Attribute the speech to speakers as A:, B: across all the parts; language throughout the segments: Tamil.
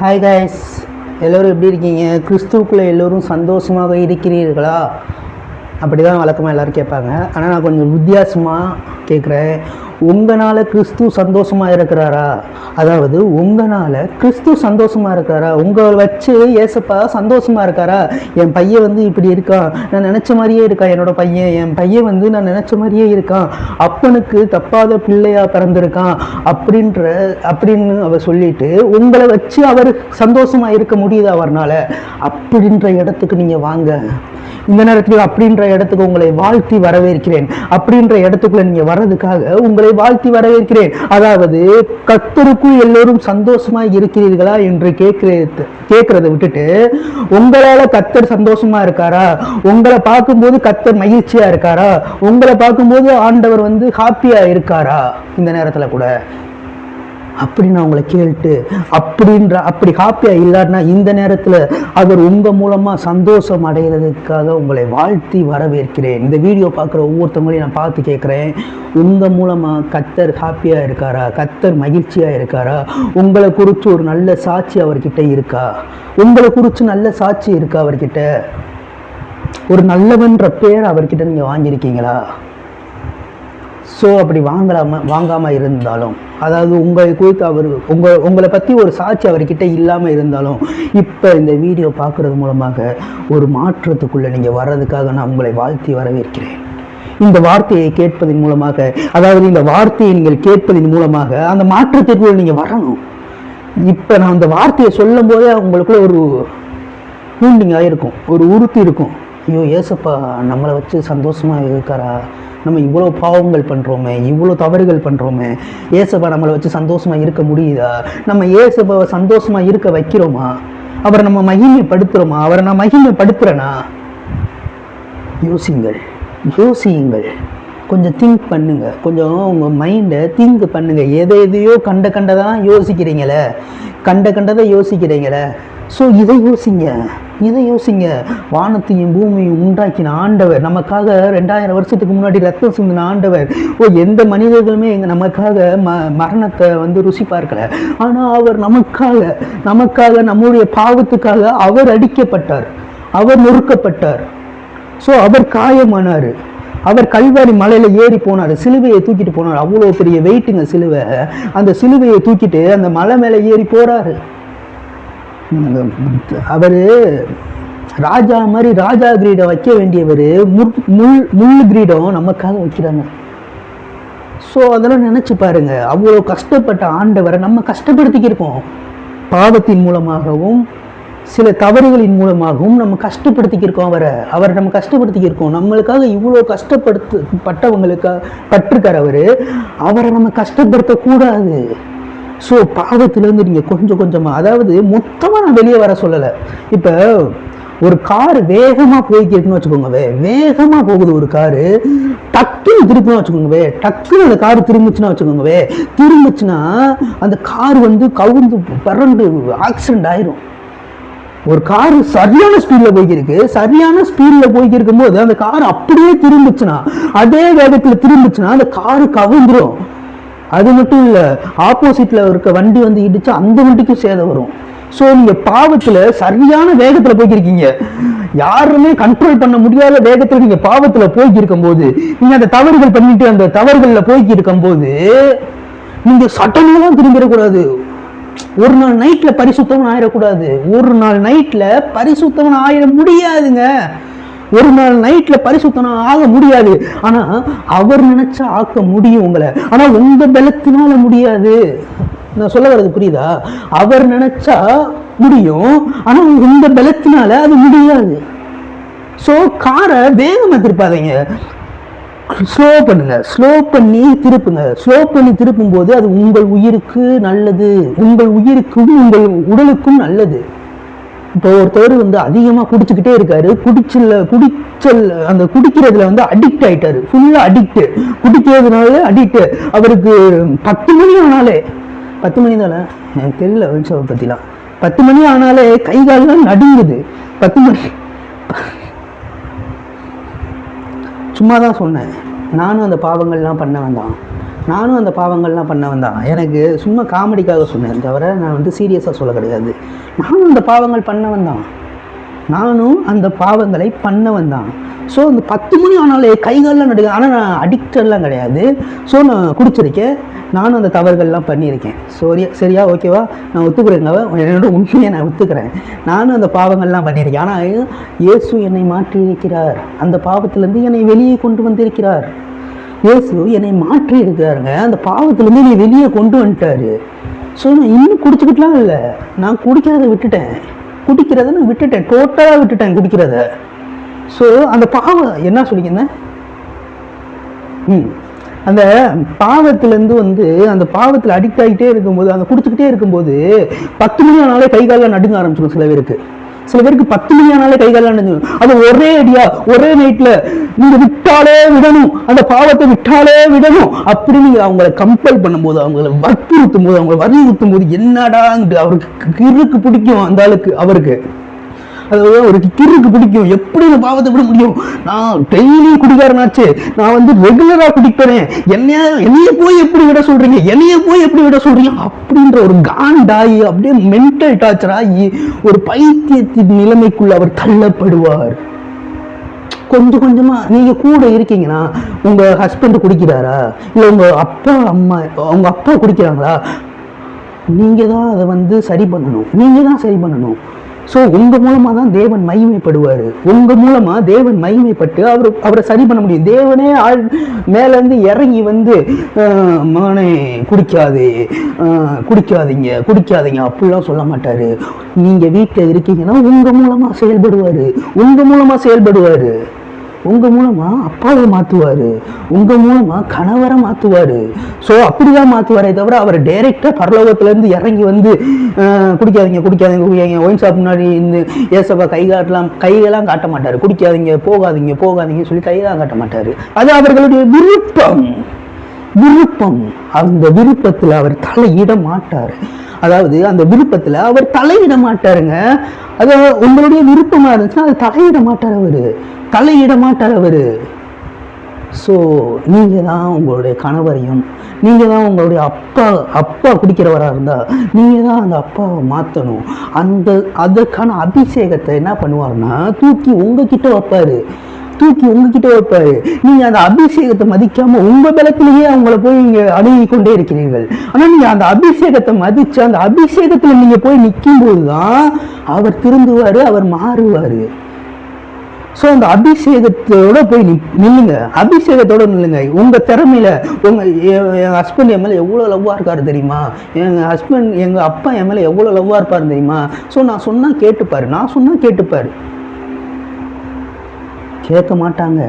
A: ஹாய் கைஸ், எல்லோரும் எப்படி இருக்கீங்க? கிறிஸ்துவுக்குள்ளே எல்லோரும் சந்தோஷமாக இருக்கிறீர்களா? அப்படி தான் வழக்கமாக எல்லோரும் கேட்பாங்க. ஆனால் நான் கொஞ்சம் வித்தியாசமாக கேட்குறேன். உங்களால் கிறிஸ்து சந்தோஷமாக இருக்கிறாரா? அதாவது உங்களால் கிறிஸ்து சந்தோஷமாக இருக்காரா? உங்களை வச்சு ஏசப்பா சந்தோஷமாக இருக்காரா? என் பையன் வந்து இப்படி இருக்கான், நான் நினச்ச மாதிரியே இருக்கான். என் பையன் வந்து நான் நினச்ச மாதிரியே இருக்கான், அப்பனுக்கு தப்பாத பிள்ளையாக பிறந்திருக்கான் அப்படின்னு அவர் சொல்லிட்டு உங்களை வச்சு அவர் சந்தோஷமாக இருக்க முடியுது அவர்னால? அப்படின்ற இடத்துக்கு நீங்கள் வாங்க. இந்த நேரத்தில் அப்படின்ற இடத்துக்கு உங்களை வாழ்த்தி வரவேற்கிறேன். அப்படின்ற இடத்துக்குள்ள நீங்க வர்றதுக்காக உங்களை வாழ்த்தி வரவேற்கிறேன். அதாவது கர்த்தருக்குள் எல்லோரும் சந்தோஷமா இருக்கிறீர்களா என்று கேட்கறதை விட்டுட்டு உங்களால கர்த்தர் சந்தோஷமா இருக்காரா, உங்களை பார்க்கும்போது கர்த்தர் மகிழ்ச்சியா இருக்காரா, உங்களை பார்க்கும்போது ஆண்டவர் வந்து ஹாப்பியா இருக்காரா இந்த நேரத்துல கூட அப்படின்னு அவங்களை கேட்டு அப்படி ஹாப்பியாக இல்லாட்டினா இந்த நேரத்தில் அவர் உங்கள் மூலமாக சந்தோஷம் அடைகிறதுக்காக உங்களை வாழ்த்தி வரவேற்கிறேன். இந்த வீடியோ பார்க்குற ஒவ்வொருத்தவங்களையும் நான் பார்த்து கேட்குறேன், உங்கள் மூலமாக கர்த்தர் ஹாப்பியாக இருக்காரா, கர்த்தர் மகிழ்ச்சியாக இருக்காரா, உங்களை குறித்து ஒரு நல்ல சாட்சி அவர்கிட்ட இருக்கா, உங்களை குறித்து நல்ல சாட்சி இருக்கா, அவர்கிட்ட ஒரு நல்லவன்ற பேர் அவர்கிட்ட நீங்கள் வாங்கியிருக்கீங்களா? ஸோ அப்படி வாங்காமல் இருந்தாலும், அதாவது உங்களை குறித்து உங்களை பற்றி ஒரு சாட்சி அவர்கிட்ட இல்லாமல் இருந்தாலும், இப்போ இந்த வீடியோ பார்க்குறது மூலமாக ஒரு மாற்றத்துக்குள்ளே நீங்கள் வர்றதுக்காக நான் உங்களை வாழ்த்தி வரவேற்கிறேன். இந்த வார்த்தையை கேட்பதன் மூலமாக, அதாவது இந்த வார்த்தையை நீங்கள் கேட்பதன் மூலமாக அந்த மாற்றத்திற்குள்ள நீங்கள் வரணும். இப்போ நான் அந்த வார்த்தையை சொல்லும் போதே உங்களுக்குள்ள ஒரு ஹூண்டிங்காக இருக்கும், ஒரு உறுத்தி இருக்கும். ஐயோ, ஏசப்பா நம்மளை வச்சு சந்தோஷமாக இருக்காரா? நம்ம இவ்வளோ பாவங்கள் பண்ணுறோமே, இவ்வளோ தவறுகள் பண்ணுறோமே, ஏசப்பா நம்மளை வச்சு சந்தோஷமாக இருக்க முடியுதா? நம்ம ஏசப்பாவை சந்தோஷமாக இருக்க வைக்கிறோமா? அவரை நம்ம மகிமைப்படுத்துகிறோமா? அவரை நான் மகிமைப்படுத்துகிறேனா? யோசியுங்கள், கொஞ்சம் திங்க் பண்ணுங்க, கொஞ்சம் உங்கள் மைண்டை திங்க் பண்ணுங்க. எதையோ கண்டதான் யோசிக்கிறீங்களே. ஸோ இதை யோசிங்க. வானத்தையும் பூமியும் உண்டாக்கின ஆண்டவர், நமக்காக 2000 வருஷத்துக்கு முன்னாடி ரத்தம் சிந்தின ஆண்டவர். எந்த மனிதர்களுமே நமக்காக மரணத்தை வந்து ருசி பார்க்கல. ஆனால் அவர் நமக்காக நம்முடைய பாவத்துக்காக அவர் அடிக்கப்பட்டார், அவர் நொறுக்கப்பட்டார். ஸோ அவர் காயமானார், அவர் கல்வாரி மலையில ஏறி போனார், சிலுவையை தூக்கிட்டு போனார். அவ்வளோ பெரிய வெயிட்டுங்க சிலுவை. அந்த சிலுவையை தூக்கிட்டு அந்த மலை மேலே ஏறி போறாரு. அவரு ராஜா மாதிரி ராஜா கிரீடம் வைக்க வேண்டியவர் முள் கிரீடம் நமக்காக வைக்கிறாங்க. ஸோ அதெல்லாம் நினைச்சு பாருங்க, அவ்வளோ கஷ்டப்பட்ட ஆண்டவரை நம்ம கஷ்டப்படுத்திக்கிருக்கோம். பாவத்தின் மூலமாகவும் சில தவறுகளின் மூலமாகவும் நம்ம கஷ்டப்படுத்திக்கிருக்கோம். அவரை நம்ம கஷ்டப்படுத்திக்கிருக்கோம். நம்மளுக்காக இவ்வளோ பட்டிருக்கார் அவரை நம்ம கஷ்டப்படுத்தக்கூடாது. ஸோ பாவத்திலேருந்து நீங்கள் கொஞ்சமாக, அதாவது மொத்தமாக நான் வெளியே வர சொல்லலை. இப்போ ஒரு கார் வேகமாக போய்க்கிருக்குன்னு வச்சுக்கோங்கவே, வேகமாக போகுது ஒரு காரு, டக்குன்னு திருப்பினா வச்சுக்கோங்கவே, டக்குன்னு அந்த கார் திரும்பிச்சுன்னா அந்த கார் வந்து கவுந்து பறந்து ஆக்சிடென்ட் ஆயிரும். ஒரு காரு சரியான ஸ்பீடில் போய்க்கிருக்கும் போது அந்த கார் அப்படியே திரும்பிச்சுன்னா, அதே வேகத்தில் திரும்பிச்சுன்னா அந்த காரு கவுந்துரும். அது மட்டும் இல்லை, ஆப்போசிட்ல இருக்க வண்டி வந்து இடிச்சு அந்த வண்டிக்கும் சேதம் வரும். ஸோ நீங்க பாவத்துல சரியான வேகத்துல போய்க்கிருக்கீங்க, யாருமே கண்ட்ரோல் பண்ண முடியாத வேகத்துல நீங்க பாவத்துல போய்க்கிருக்கும் போது, நீங்க அந்த தவறுகள் பண்ணிட்டு அந்த தவறுகள்ல போய்க்கிருக்கும் போது நீங்க சட்டமெல்லாம் திரும்பிடக்கூடாது. ஒரு நாள் நைட்ல பரிசுத்தவன் ஆயிடக்கூடாது. ஆயிட முடியாதுங்க. ஒரு நாள் நைட்ல பரிசுத்தம் ஆக முடியாது. ஆனா அவர் நினைச்சா ஆக்க முடியும் உங்களை. ஆனா உங்க பலத்தினால முடியாது. நான் சொல்ல வர்றது புரியுதா? அவர் நினைச்சா முடியும், ஆனா உங்க பலத்தினால அது முடியாது. சோ காரை வேகமா திருப்பாதீங்க, ஸ்லோ பண்ணி திருப்பும் போது அது உங்கள் உயிருக்கு நல்லது, உங்கள் உயிருக்கும் உங்கள் உடலுக்கும் நல்லது. இப்போ ஒருத்தர் வந்து அதிகமாக குடிச்சுக்கிட்டே இருக்காரு, குடிக்கிறதுல வந்து அடிக்ட் ஆயிட்டாரு, ஃபுல்லா குடிக்கிறதுனால அடிக்ட். அவருக்கு 10 மணி ஆனாலே, 10 மணி தானே எனக்கு தெரியல வெளிச்சவை பத்திலாம், 10 மணி ஆனாலே கை கால்லாம் நடுங்குது. 10 மணி சும்மா தான் சொன்னேன், நானும் அந்த பாவங்கள்லாம் பண்ண வேண்டாம். நானும் அந்த பாவங்கள்லாம் பண்ணவன் தான். எனக்கு சும்மா காமெடிக்காக சொன்னேன் தவிர நான் வந்து சீரியஸாக சொல்ல கிடையாது. நானும் அந்த பாவங்கள் பண்ணவன் தான். நானும் அந்த பாவங்களை பண்ணவன் தான். ஸோ இந்த 10 மணி ஆனாலே கைகாலெலாம் நடுங்க. ஆனால் நான் அடிக்டெல்லாம் கிடையாது. ஸோ நான் குடிச்சிருக்கேன், நானும் அந்த தவறுகள்லாம் பண்ணியிருக்கேன். சரியா, ஓகேவா? நான் ஒத்துக்கிறேங்க, என்னோட உண்மையை நான் ஒத்துக்கிறேன். நானும் அந்த பாவங்கள்லாம் பண்ணியிருக்கேன். ஆனால் இயேசு என்னை மாற்றி இருக்கிறார். அந்த பாவத்திலேருந்து என்னை வெளியே கொண்டு வந்திருக்கிறார். இயேசு என்னை மாற்றி இருக்காருங்க. அந்த பாவத்திலேருந்து என்னை வெளியே கொண்டு வந்துட்டாரு. ஸோ நான் இன்னும் குடிச்சுக்கிட்டுலாம் இல்லை, நான் குடிக்கிறத விட்டுட்டேன். டோட்டலாக விட்டுட்டேன் குடிக்கிறத. ஸோ அந்த பாவம் என்ன சொல்லிக்கிறேன், அந்த பாவத்திலேருந்து வந்து அந்த பாவத்தில் அடிக்ட் ஆகிட்டே இருக்கும்போது, அந்த குடிச்சுக்கிட்டே இருக்கும்போது 10 மணி ஆனாலே கை காலில் நடுங்க ஆரம்பிச்சிடும். சில பேருக்கு 10 மணி ஆனாலே கை காலில் நடுங்க. அது ஒரே அடியா ஒரே நைட்டில் நீங்கள் விட்டாலே விடணும், அந்த பாவத்தை விட்டாலே விடணும் அப்படி நீங்கள் அவங்கள கம்பல் பண்ணும்போது, அவங்கள வற்புறுத்தும் போது, அவங்களை வலியுறுத்தும் போது என்னடான்ட்டு அவருக்கு கிறுக்கு பிடிக்கும். அந்த ஆளுக்கு அவருக்கு அதாவது ஒரு கிறுக்கு பிடிக்கும். எப்படி இந்த பாவத்தை விட முடியும்? நான் டெய்லி குடிக்காரனாச்சு, நான் வந்து ரெகுலரா குடிக்கிறேன், என்னைய போய் எப்படி விட சொல்றீங்க அப்படின்ற ஒரு காண்டாகி அப்படியே மென்டல் டார்ச்சர் ஆகி ஒரு பைத்தியத்தின் நிலைமைக்குள்ள அவர் தள்ளப்படுவார். கொஞ்சம் கொஞ்சமா நீங்க கூட இருக்கீங்கன்னா, உங்க ஹஸ்பண்ட் குடிக்கிறாரா, இல்ல உங்க அப்பா குடிக்கிறாங்களா, நீங்க தான் அதை வந்து சரி பண்ணணும். ஸோ உங்கள் மூலமாக தான் தேவன் மகிமைப்படுவார். உங்கள் மூலமாக தேவன் மகிமைப்பட்டு அவரை சரி பண்ண முடியும். தேவனே மேலேருந்து இறங்கி வந்து மகனே குடிக்காதீங்க அப்படிலாம் சொல்ல மாட்டார். நீங்கள் வீட்டில் இருக்கீங்கன்னா உங்கள் மூலமாக செயல்படுவார். உங்கள் மூலமாக அப்பாவை மாற்றுவார், உங்கள் மூலமாக கணவரை மாற்றுவார். ஸோ அப்படிதான் மாற்றுவாரே தவிர அவர் டைரெக்டாக பரலோகத்திலேருந்து இறங்கி வந்து குடிக்காதீங்க ஒயின் ஷாப் முன்னாடி இந்த ஏசப்பா கையெல்லாம் காட்ட மாட்டார். போகாதீங்க சொல்லி கையெல்லாம் காட்ட மாட்டார். அது அவர்களுடைய விருப்பம். அந்த விருப்பத்தில் அவர் தலையிட மாட்டார். அதாவது அந்த விருப்பத்தில் அவர் தலையிட மாட்டாருங்க. அது உங்களுடைய விருப்பமா இருந்துச்சுன்னா அது தலையிட மாட்டார் அவரு. ஸோ நீங்கள் தான் உங்களுடைய கணவரையும், நீங்கள் தான் உங்களுடைய அப்பா குடிக்கிறவராக இருந்தால் நீங்கள் தான் அந்த அப்பாவை மாற்றணும். அதற்கான அபிஷேகத்தை என்ன பண்ணுவாருன்னா தூக்கி உங்ககிட்ட வைப்பாரு. நீங்கள் அந்த அபிஷேகத்தை மதிக்காமல் உங்கள் பலத்திலேயே அவங்கள போய் நீங்கள் அணுகி கொண்டே இருக்கிறீர்கள். ஆனால் நீங்கள் அந்த அபிஷேகத்தை மதித்து அந்த அபிஷேகத்தில் நீங்கள் போய் நிற்கும்போது தான் அவர் திருந்துவார், அவர் மாறுவார். ஸோ அந்த அபிஷேகத்தோட போய் நில்லுங்க. உங்கள் திறமையில என் ஹஸ்பண்ட் என் மேலே எவ்வளோ லவ்வாக இருக்காரு தெரியுமா, எங்கள் அப்பா என் மேலே எவ்வளோ லவ்வாக இருப்பாரு தெரியுமா. ஸோ நான் சொன்னால் கேட்டுப்பார். கேட்க மாட்டாங்க.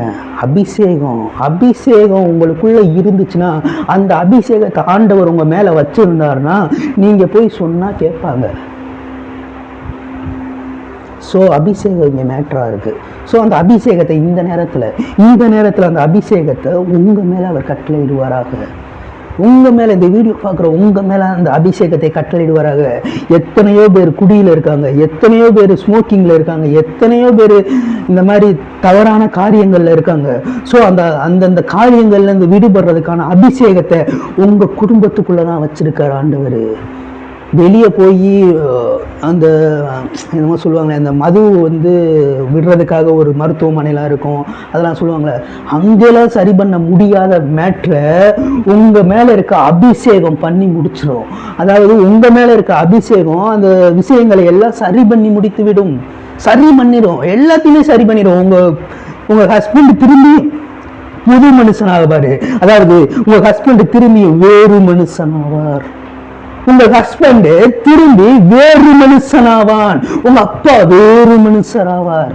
A: அபிஷேகம் உங்களுக்குள்ள இருந்துச்சுன்னா, அந்த அபிஷேகத்தை ஆண்டவர் உங்க மேல வச்சிருந்தாருன்னா நீங்க போய் சொன்னா கேட்பாங்க. ஸோ அபிஷேகம் இங்கே மேட்டராக இருக்குது. ஸோ அந்த அபிஷேகத்தை இந்த நேரத்தில் அந்த அபிஷேகத்தை உங்கள் மேலே அவர் கட்டளையிடுவாராக. உங்கள் மேலே, இந்த வீடியோ பார்க்குற உங்கள் மேலே அந்த அபிஷேகத்தை கட்டளையிடுவாராக. எத்தனையோ பேர் குடியில் இருக்காங்க, எத்தனையோ பேர் ஸ்மோக்கிங்கில் இருக்காங்க, எத்தனையோ பேர் இந்த மாதிரி தவறான காரியங்களில் இருக்காங்க. ஸோ அந்தந்த காரியங்கள்லேருந்து விடுபடுறதுக்கான அபிஷேகத்தை உங்கள் குடும்பத்துக்குள்ளே தான் வச்சுருக்கார் ஆண்டவர். வெளியே போய் அந்த என்னமோ சொல்லுவாங்களே, அந்த மது வந்து விடுறதுக்காக ஒரு மருத்துவமனைலாம் இருக்கும், அதெல்லாம் சொல்லுவாங்களே, அங்கெல்லாம் சரி பண்ண முடியாத மேட்ரை உங்கள் மேலே இருக்க அபிஷேகம் பண்ணி முடிச்சிடும். அதாவது உங்கள் மேலே இருக்க அபிஷேகம் அந்த விஷயங்களை எல்லாம் சரி பண்ணிடும், எல்லாத்தையுமே சரி பண்ணிடும். உங்கள் ஹஸ்பண்ட் திரும்பி புது மனுஷனாகவார். அதாவது உங்கள் ஹஸ்பண்ட் திரும்பி வேறு மனுஷனாவார். உங்கள் ஹஸ்பண்ட் திரும்பி வேறு மனுஷனாவான். உங்க அப்பா வேறு மனுஷராவார்.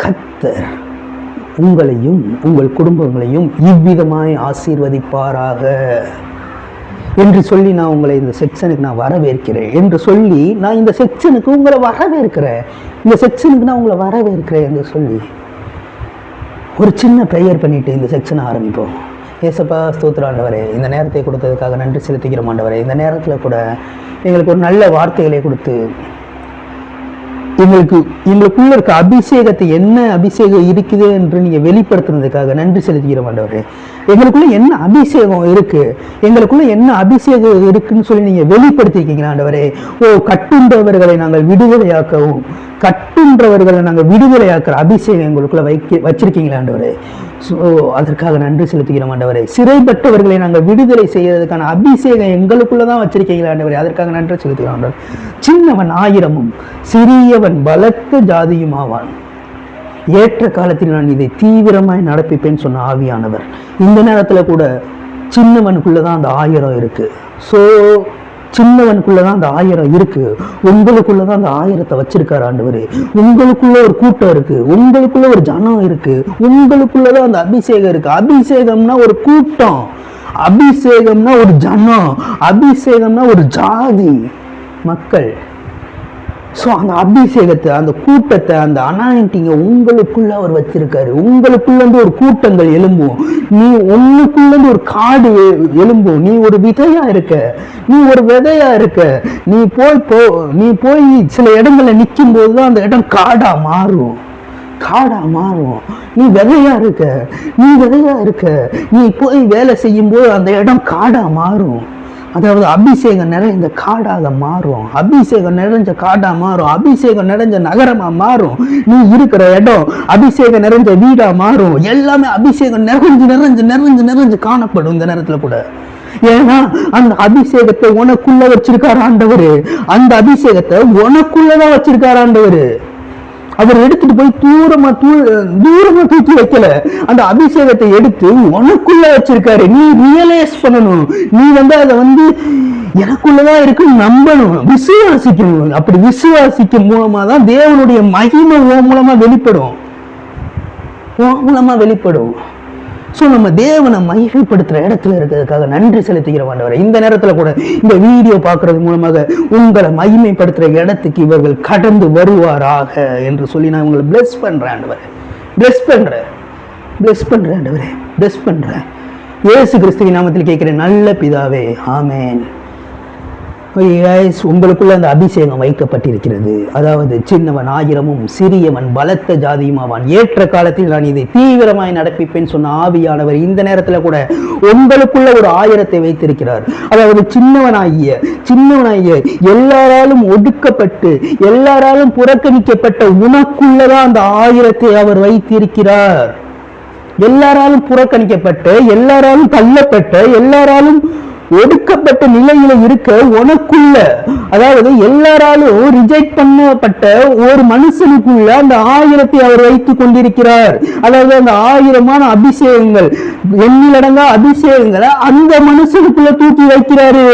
A: கர்த்தர் உங்களையும் உங்கள் குடும்பங்களையும் இவ்விதமாய் ஆசீர்வதிப்பாராக என்று சொல்லி நான் உங்களை இந்த செக்ஷனுக்கு நான் வரவேற்கிறேன் இந்த செக்ஷனுக்கு உங்களை வரவேற்கிறேன் என்று சொல்லி ஒரு சின்ன ப்ரேயர் பண்ணிட்டு இந்த செக்ஷனை ஆரம்பிப்போம். ஏசப்பா, ஸ்தோத்திரம் ஆண்டவரே, இந்த நேரத்தை கொடுத்ததுக்காக நன்றி செலுத்திக்கிறோம் ஆண்டவரே. இந்த நேரத்தில் கூட எங்களுக்கு ஒரு நல்ல வார்த்தைகளை கொடுத்து எங்களுக்குள்ள இருக்க அபிஷேகத்தை, என்ன அபிஷேகம் இருக்குது என்று நீங்கள் வெளிப்படுத்துனதுக்காக நன்றி செலுத்திக்கிறோம் ஆண்டவரே. எங்களுக்குள்ள என்ன அபிஷேகம் இருக்கு, எங்களுக்குள்ள என்ன அபிஷேகம் இருக்குன்னு சொல்லி நீங்க வெளிப்படுத்திருக்கீங்களா ஆண்டவரே. ஓ, கட்டுண்டவர்களை நாங்கள் விடுதலையாக்கவும், கட்டுன்றவர்களை நாங்கள் விடுதலையாக்குற அபிஷேகம் எங்களுக்குள்ள வச்சிருக்கீங்களா ஆண்டவரே. ஸோ அதற்காக நன்றி செலுத்துகிறோம் ஆண்டவரே. சிறைப்பட்டவர்களை நாங்கள் விடுதலை செய்யறதுக்கான அபிஷேகம் எங்களுக்குள்ளதான் வச்சிருக்கீங்களா ஆண்டவரே. அதற்காக நன்றி செலுத்துகிறோம் ஆண்டவர். சின்னவன் 1000 சிறியவன் பலத்த ஜாதியும் ஆவான். ஏற்ற காலத்தில் நான் இதை தீவிரமாய் நடப்பிப்பேன்னு சொன்ன ஆவியானவர் இந்த நேரத்துல கூட சின்னவனுக்குள்ளதான் அந்த 1000 இருக்கு. ஸோ சின்னவனுக்குள்ளதான் அந்த 1000 இருக்கு. உங்களுக்குள்ளதான் அந்த 1000 வச்சிருக்காரு ஆண்டவரு. உங்களுக்குள்ள ஒரு கூட்டம் இருக்கு, உங்களுக்குள்ள ஒரு ஜனம் இருக்கு, உங்களுக்குள்ளதான் அந்த அபிஷேகம் இருக்கு. அபிஷேகம்னா ஒரு கூட்டம், அபிஷேகம்னா ஒரு ஜனம், அபிஷேகம்னா ஒரு ஜாதி மக்கள். ஸோ அந்த அபிஷேகத்தை, அந்த கூட்டத்தை, அந்த அனாயிண்டிங்க உங்களுக்குள்ள அவர் வச்சிருக்காரு. உங்களுக்குள்ள இருந்து ஒரு கூட்டங்கள் எழும்பும். நீ உன்னுக்குள்ள இருந்து ஒரு காடு எழும்பும். நீ ஒரு விதையா இருக்க, நீ ஒரு விதையா இருக்க. நீ போய் சில இடங்கள்ல நிற்கும் போதுதான் அந்த இடம் காடா மாறும், காடா மாறும். நீ விதையா இருக்க, நீ விதையா இருக்க. நீ போய் வேலை செய்யும் போது அந்த இடம் காடா மாறும். அதாவது அபிஷேகம் நிறைந்த காடாக மாறும், அபிஷேகம் நிறைஞ்ச காடா மாறும், அபிஷேகம் நிறைஞ்ச நகரமா மாறும். நீ இருக்கிற இடம் அபிஷேகம் நிறைஞ்ச வீடா மாறும். எல்லாமே அபிஷேகம் நிறைஞ்சு நிறைஞ்சு நிறைஞ்சு நிறைஞ்சு காணப்படும் இந்த நேரத்துல கூட. ஏன்னா அந்த அபிஷேகத்தை உனக்குள்ள வச்சிருக்காரு ஆண்டவரு. அந்த அபிஷேகத்தை உனக்குள்ளதான் வச்சிருக்காரு ஆண்டவரு. அவர் எடுத்துட்டு போய் தூரமா தூக்கி வைக்கல. அந்த அபிஷேகத்தை எடுத்து உனக்குள்ள வச்சிருக்காரு. நீ ரியலைஸ் பண்ணணும். நீ அதை எனக்குள்ளதான் இருக்கு நம்பணும், விசுவாசிக்கணும். அப்படி விசுவாசிக்கும் மூலமா தான் தேவனுடைய மகிமை மூலமா வெளிப்படும். ஸோ நம்ம தேவனை மகிமைப்படுத்துற இடத்துல இருக்கிறதுக்காக நன்றி செலுத்துகிற ஆண்டவரே. இந்த நேரத்துல கூட இந்த வீடியோ பார்க்கறது மூலமாக உங்களை மகிமைப்படுத்துற இடத்துக்கு இவர்கள் கடந்து வருவாராக என்று சொல்லி நான் உங்களை பிளஸ் பண்றேன் ஆண்டவரே. பிளஸ் பண்றேன் ஆண்டவரே. பிளஸ் பண்றேன். இயேசு கிறிஸ்துவின் நாமத்தில் கேட்கிறேன் நல்ல பிதாவே, ஆமென். உங்களுக்குள்ள அந்த அபிஷேகம் வைக்கப்பட்டிருக்கிறது. அதாவது சின்னவன் 1000 சிறியவன் பலத்த ஜாதியும் ஆவான். ஏற்ற காலத்தில் நான் இதை தீவிரமாய் நடப்பிப்பேன் சொன்ன ஆவியானவர் இந்த நேரத்துல கூட உங்களுக்குள்ள ஒரு 1000 வைத்திருக்கிறார். அதாவது சின்னவனாகிய எல்லாராலும் ஒடுக்கப்பட்டு எல்லாராலும் புறக்கணிக்கப்பட்ட உனக்குள்ளதான் அந்த 1000 அவர் வைத்திருக்கிறார். எல்லாராலும் புறக்கணிக்கப்பட்ட, எல்லாராலும் தள்ளப்பட்ட, எல்லாராலும் ஒடுக்கப்பட்ட நிலையில இருக்க உனக்குள்ள, அதாவது எல்லாராலும் ரிஜெக்ட் பண்ணப்பட்ட ஒரு மனுஷனுக்குள்ள அந்த 1000 அவர் வைத்துக் கொண்டிருக்கிறார். அதாவது அந்த 1000 அபிஷேகங்கள், எண்ணிலடங்கா அபிஷேகங்களை அந்த மனுஷனுக்குள்ள தூக்கி வைக்கிறாரு.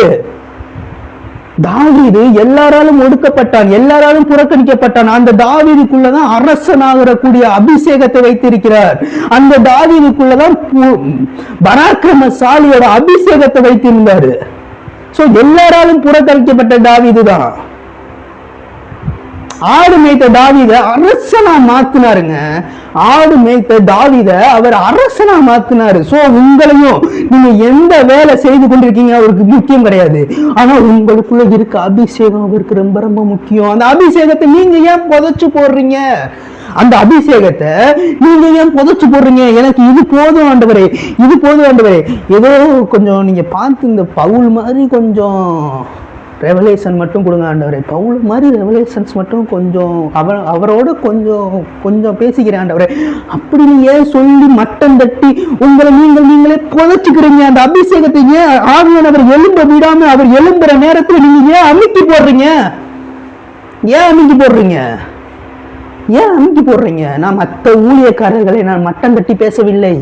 A: தாவீது எல்லாராலும் ஒடுக்கப்பட்டான், எல்லாராலும் புறக்கணிக்கப்பட்டான். அந்த தாவீதுக்குள்ளதான் அரசனாகக்கூடிய அபிஷேகத்தை வைத்திருக்கிறார். அந்த தாவீதுக்குள்ளதான் பராக்கிரமசாலியோட அபிஷேகத்தை வைத்திருந்தாரு. சோ எல்லாராலும் புறக்கணிக்கப்பட்ட தாவீது தான். ஆடு மேய்த்த தாவீத அரசனா மாத்தினாருங்க. ஆடு மேய்த்த தாவீத அவர் அரசனா மாத்தினாரு. சோ உங்களையும் நீங்க எந்த வேலை செய்து கொண்டிருக்கீங்க அவருக்கு முக்கியம் கிடையாது. ஆனா உங்களுக்குள்ள இருக்க அபிஷேகம் அவருக்கு ரொம்ப ரொம்ப முக்கியம். அந்த அபிஷேகத்தை நீங்க ஏன் புதைச்சு போடுறீங்க? அந்த அபிஷேகத்தை நீங்க ஏன் புதைச்சு போடுறீங்க? எனக்கு இது போதும் ஆண்டவரே, இது போதும் ஆண்டவரே. ஏதோ கொஞ்சம் நீங்க பார்த்து இந்த பவுல் மாதிரி கொஞ்சம் ரெவலேஷன் மட்டும் கொடுங்க ஆண்டவரே. பவுல் மாதிரி ரெவலேஷன்ஸ் மட்டும் கொஞ்சம் அவரோட கொஞ்சம் பேசிக்கிறேன் ஆண்டவரே. அப்படி ஏன் சொல்லி மட்டம் தட்டி உங்களை நீங்களே புதைச்சுக்கிறீங்க? அந்த அபிஷேகத்தை ஏன் ஆவியானவர் எழும்ப விடாம அவர் எழும்புற நேரத்தில் நீங்க ஏன் அமுக்கி போடுறீங்க? ஏன் அமுக்கி போடுறீங்க? நான் மற்ற ஊழியக்காரர்களை நான் மட்டம் தட்டி பேசவில்லை.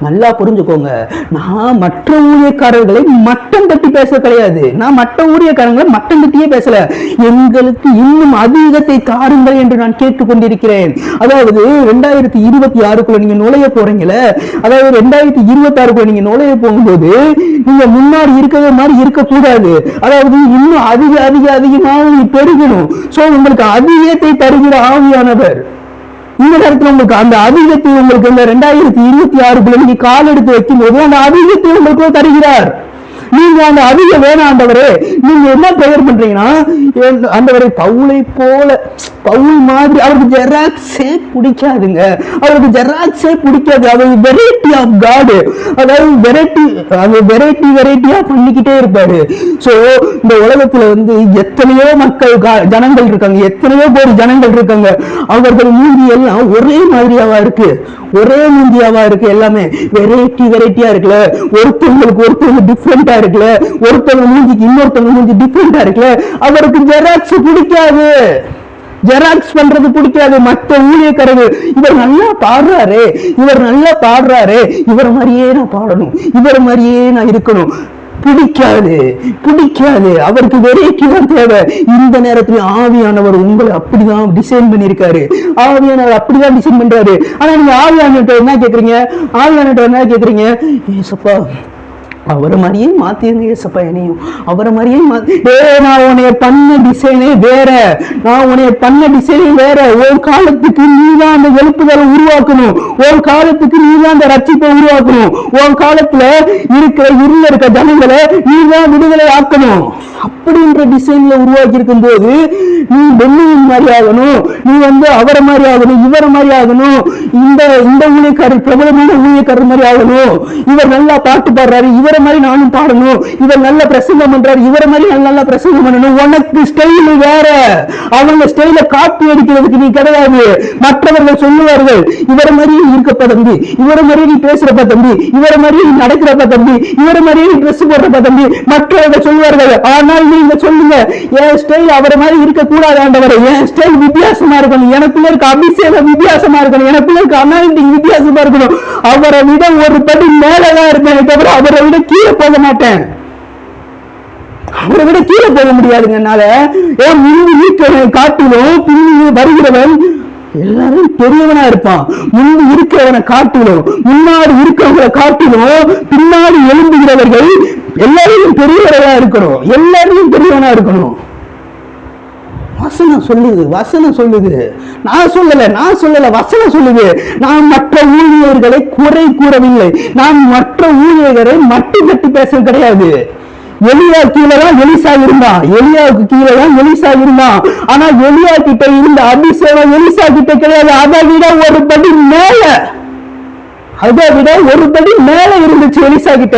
A: நல்லா புரிஞ்சுக்கோங்க. நான் மற்ற ஊழியக்காரர்களை மட்டம் தட்டி பேச கிடையாது. நான் மற்ற ஊழியக்காரர்களை மட்டம் தட்டியே பேசல. எங்களுக்கு இன்னும் அதிகத்தை தாருங்கள் என்று நான் கேட்டுக்கொண்டிருக்கிறேன். அதாவது 2026 நீங்க நுழைய போறீங்களே, அதாவது 2026 நீங்க நுழைய போகும்போது நீங்க முன்னாடி இருக்கிற மாதிரி இருக்கக்கூடாது. அதாவது இன்னும் அதிகமாக பெருகணும். சோ உங்களுக்கு அதிகத்தை தருகிற ஆவியானவர் இந்த நேரத்தில் உங்களுக்கு அந்த அதிகத்தை உங்களுக்கு இந்த 2026 நீங்க கால் எடுத்து வைக்கும் போது அந்த அதிகத்தை உங்களுக்கு தருகிறார். நீங்க அந்த அதிக வேணாம் ஆண்டவரே. நீங்க என்ன பிரேயர் பண்றீங்கன்னா, ஆண்டவரே பவுலை போல பவுல் மாதிரி அவருக்கு ஜெராக்ஸே பிடிக்காதுங்க. அவருக்கு ஜெராக்ஸே பிடிக்காது. அவர் வெரைட்டி ஆஃப் காடு, அதாவது வெரைட்டியா பண்ணிக்கிட்டே இருப்பாரு. சோ இந்த உலகத்துல எத்தனையோ மக்கள் ஜனங்கள் இருக்காங்க, எத்தனையோ பேர் ஜனங்கள் இருக்காங்க. அவர்கள் மூஞ்சி எல்லாம் ஒரே மாதிரியாவா இருக்கு, ஒரே மூஞ்சியாவா இருக்கு, எல்லாமே வெரைட்டியா இருக்குல்ல. ஒருத்தவங்க டிஃப்ரெண்டா இருக்குல்ல, ஒருத்தவங்க மூஞ்சிக்கு இன்னொருத்தவங்க மூஞ்சி டிஃப்ரெண்டா இருக்குல்ல. அவருக்கு ஜெராக்ஸ் பிடிக்காது, ஜெராக்ஸ் பண்றது பிடிக்காது. மற்ற ஊழியக்காரர்கள் இவர் நல்லா பாடுறாரு, இவர் மாதிரியே நான் பாடணும், இவர் மாதிரியே நான் இருக்கணும், பிடிக்காது. அவருக்கு வெரைட்டி தான் தேவை. இந்த நேரத்துல ஆவியானவர் உங்களை அப்படிதான் டிசைன் பண்ணிருக்காரு, ஆவியானவர் அப்படிதான் டிசைன் பண்றாரு. ஆனா நீங்க ஆவியானவர் என்ன கேக்குறீங்க? ஏசப்பா அவரை மாதிரியே மாத்திருங்க ஏசப்பா, என்னையும் அவரை மாதிரியே நான் உன்னைய பண்ண டிசைனே வேற, உன் காலத்துக்கு நீதான் அந்த எழுப்புதலை உருவாக்கணும், உன் காலத்துக்கு நீதான் அந்த ரட்சிப்பை உருவாக்கணும், உன் காலத்துல இருக்க ஜனங்களை நீதான் விடுதலை ஆக்கணும். அப்படின்ற டிசைன்ல உருவாக்கி இருக்கும் போது நீ பெண்ணின் மாதிரி ஆகணும், நீ அவரை மாதிரி ஆகணும், இவரை மாதிரி ஆகணும், இந்த ஊழியக்காரர் பிரபலமான ஊழியக்காரர் மாதிரி ஆகணும், இவர் நல்லா பாட்டு பாடுறாரு, இவரை மாதிரி நானும் பாடணும், இவர் நல்ல பிரசங்கம் பண்றாரு, இவரை மாதிரி நல்லா பிரசங்கம் பண்ணணும். உனக்கு ஸ்டைல் வேற, அவங்க ஸ்டைல காப்பி அடிக்கிறதுக்கு நீ கிடையாது. மற்றவர்கள் சொல்லுவார்கள், இவரை மாதிரி இருக்கப்பா தம்பி, இவரை மாதிரி நீ பேசுறப்பா தம்பி, இவரை மாதிரி நீ நடக்கிறப்பா தம்பி, இவரை மாதிரி நீ ட்ரெஸ் போடுறப்பா தம்பி, மற்றவர்கள் சொல்லுவார்கள். ஆனால் நீங்க சொல்லுங்க, என் ஸ்டைல் அவரை மாதிரி இருக்க கூடாது ஆண்டவரே, என் ஸ்டைல் வித்தியாசமா இருக்கணும், எனக்குள்ள இருக்க அபிஷேகம் வித்தியாசமா இருக்கணும், எனக்குள்ள இருக்க அனாயிண்டிங் வித்தியாசமா இருக்கணும், அவரை விட ஒரு படி மேலதான் இருப்பேன் தவிர அவரை விட கீழே போக மாட்டேன், அவரை விட கீழே போக முடியாதுங்க. காட்டிலும் பின்னி வருகிறவன் எல்லாரும் பெரியவனா இருப்பான். முன்பு இருக்கிறவனை காட்டிலும், முன்னாடி இருக்கிறவங்களை காட்டிலும் பின்னாடி எழும்புகிறவர்கள் எல்லாரையும் பெரியவர்களா இருக்கணும், எல்லாரையும் பெரியவனா இருக்கணும். வசனம் சொல்லுது, நான் சொல்லல, வசனம் சொல்லுது. நான் மற்ற ஊழியர்களை குறை கூறவில்லை, நான் மற்ற ஊழியர்களை மட்டும் கட்டி பேச கிடையாது. எலியா கீழதான் எலிசா இருந்தான், எலியாவுக்கு கீழதான் எலிசா இருந்தான். ஆனா எலியா கிட்ட இருந்த அபிஷேகம் எலிசா கிட்ட கிடையாது. அதை விட ஒரு படி மேல இருந்துச்சு எலிசா கிட்ட.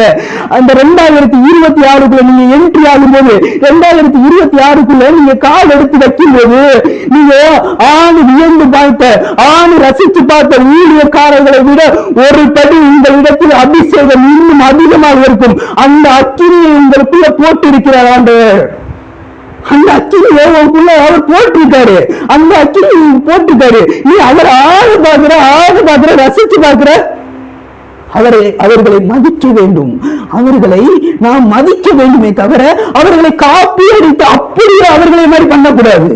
A: அந்த 2026 நீங்க என்ட்ரி ஆகும்போது, 2026 நீங்க கால் எடுத்து வைக்கும் போது, நீங்க வியந்து பார்த்த ரசிச்சு பார்த்த ஊழியக்காரர்களை விட ஒரு படி இந்த இடத்தில் அபிஷேகம் இன்னும் அதிகமாக இருக்கும். அந்த அக்கினியை உங்களுக்குள்ள போட்டு இருக்கிறார் ஆண்டவர். அந்த அக்கினியை அவர் போட்டிருக்காரு, அந்த அக்கினி போட்டிருக்காரு. நீ அவர் ஆறு பாக்குற ரசிச்சு பார்க்கிற. அவர்களை மதிக்க வேண்டும், அவர்களை நாம் மதிக்க வேண்டுமே தவிர அவர்களை காப்பி அடித்து அப்படியே அவர்களை மாதிரி பண்ணக்கூடாது.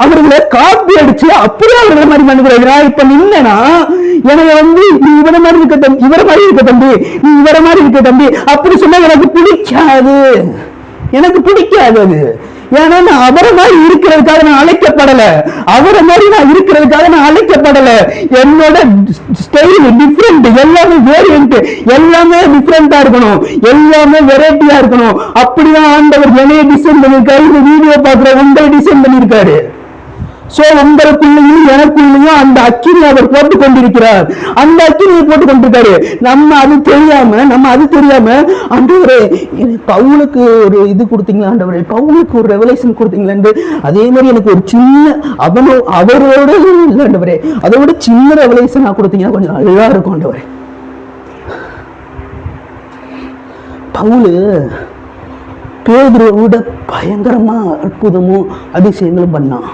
A: அவர்களை காப்பி அடிச்சு அப்படியே அவர்களை மாதிரி பண்ணக்கூடாது. நான் இப்ப நின்னா எனக்கு நீ இவரை மாதிரி இருக்க தம்பி, இவரை மாதிரி இருக்க தம்பி, நீ இவரை மாதிரி இருக்க தம்பி அப்படி சொன்னா எனக்கு பிடிக்காது. அது ஏன்னா நான் அவரை மாதிரி இருக்கிறதுக்காக நான் அழைக்கப்படல, அவரை மாதிரி நான் இருக்கிறதுக்காக நான் அழைக்கப்படல. என்னோட ஸ்டைல் டிஃப்ரெண்ட், எல்லாமே வேரியன்ட், எல்லாமே டிஃப்ரெண்டா இருக்கணும், எல்லாமே வெரைட்டியா இருக்கணும். அப்படிதான் ஆண்டவர் என்னைய டிசைன் பண்ணிருக்காரு. இந்த வீடியோ பார்க்கிற உங்களை டிசைன் பண்ணிருக்காரு. சோ உங்களுக்குள்ளேயும் எனக்குள்ளேயும் அந்த அக்கினி அவர் போட்டுக் கொண்டிருக்கிறார், அந்த அக்கினியை போட்டுக் கொண்டிருக்காரு. நம்ம அது தெரியாம ஆண்டவரே பவுலுக்கு ஒரு இது கொடுத்தீங்களா, ஆண்டவரே பவுலுக்கு ஒரு ரெவலேஷன் கொடுத்தீங்களா, அதே மாதிரி எனக்கு ஒரு சின்ன அவரோட இல்லை ஆண்டவரே, அதை விட சின்ன ரெவலேஷனா கொடுத்தீங்கன்னா கொஞ்சம் நல்லா இருக்கும் ஆண்டவரே. பவுலு பேதுருவை விட பயங்கரமா அற்புதமும் அதிசயங்களும் பண்ணான்.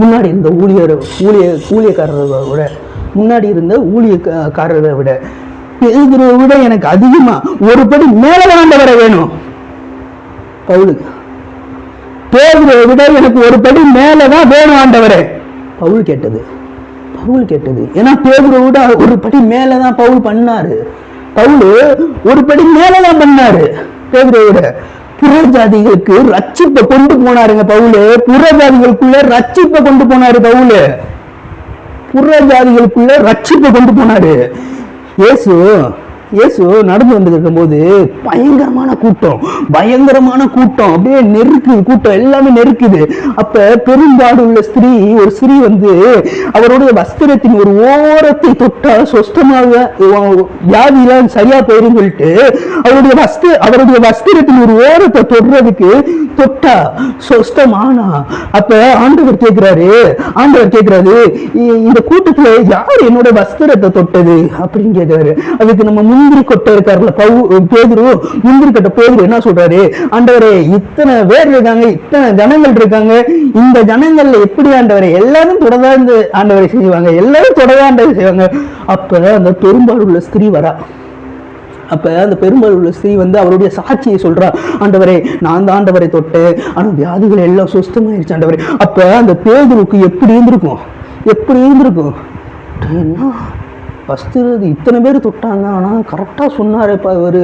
A: முன்னாடி இருந்த ஊழியக்காரரை விட, முன்னாடி இருந்த ஊழியக்காரரை விட பேதுருவை விட எனக்கு அதிகமா ஒரு படி மேல ஆண்டவரை வேணும். பவுலுக்கு பேதுருவை விட எனக்கு ஒரு படி மேலதான் வேணும் ஆண்டவரே. பவுல் கேட்டது. ஏன்னா பேதுருவை விட ஒரு படி மேலதான் பவுல் பண்ணாரு. பவுல் ஒரு படி மேலதான் பண்ணாரு பேதுருவை விட. புறஜாதிகளுக்கு ரட்சிப்பை கொண்டு போனாருங்க பவுலு. புறஜாதிகளுக்குள்ள ரட்சிப்பை கொண்டு போனாரு பவுலு. புறஜாதிகளுக்குள்ள ரட்சிப்பை கொண்டு போனாரு. இயேசு இயேசு நடந்து வந்து இருக்கும்போது பயங்கரமான கூட்டம் அப்படியே நெருக்குது, கூட்டம் எல்லாமே நெருக்குது. அப்ப பெரும்பாடு உள்ள ஒரு ஸ்திரீ வந்து அவருடைய வஸ்திரத்தின் ஒரு ஓரத்தை தொட்டா சொஸ்தமாக வியாதியெல்லாம் சரியா போயிரும் சொல்லிட்டு அவருடைய வஸ்திரத்தின் ஒரு ஓரத்தை தொடுறதுக்கு தொட்டா சொஸ்தமானா. அப்ப ஆண்டவர் கேட்கிறாரு, இந்த கூட்டத்துல யார் என்னோட வஸ்திரத்தை தொட்டது அப்படின்னு கேட்கிறாரு. அதுக்கு நம்ம முந்திரி கொட்டை இருக்காருல்ல பேதுரு, முந்திரி கொட்டை பேதுரு என்ன சொல்றாரு, ஆண்டவரே இத்தனை பேர் இருக்காங்க, இத்தனை ஜனங்கள் இருக்காங்க, இந்த ஜனங்கள்ல எப்படி ஆண்டவரே எல்லாரும் தொடர்தான் ஆண்டவரை செய்வாங்க, எல்லாரும் தொடர்தான் ஆண்டவரை செய்வாங்க. அப்ப அந்த பெரும்பாடு உள்ள ஸ்திரீ வரா. அப்ப அந்த பெரும்பாடு உள்ள ஸ்திரீ வந்து அவருடைய சாட்சியை சொல்றா, ஆண்டவரே நான் தான் ஆண்டவரை தொட்டேன், ஆனா வியாதிகள் எல்லாம் சுஸ்தமாயிருச்சு ஆண்டவரே. அப்ப அந்த பேதுருக்கு எப்படி இருந்திருக்கும் ஃபஸ்ட்டு இத்தனை பேர் தொட்டாங்க, ஆனால் கரெக்டாக சொன்னாரேப்பா, இவர்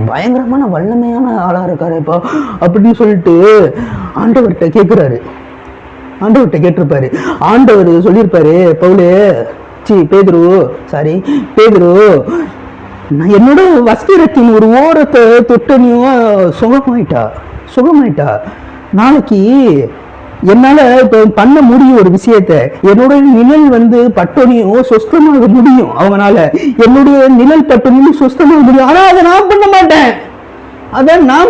A: பயங்கரமான வல்லமையான ஆளாக இருக்காரேப்பா அப்படின்னு சொல்லிட்டு ஆண்டவர்கிட்ட கேட்டிருப்பாரு. ஆண்டவர் சொல்லியிருப்பாரு, பேதுரு நான் என்னோட வஸ்திரத்தின் ஒரு ஓரத்தை தொட்டனையும் சுகமாயிட்டா. நாளைக்கு என்னால இப்ப பண்ண முடியும் ஒரு விஷயத்த, என்னோட நிழல் வந்து பட்டோனியும் சொஸ்தமாக முடியும், அவங்களால என்னுடைய நிழல் பட்டோனியும் சொஸ்தமாக முடியும். ஆனா அதை நான்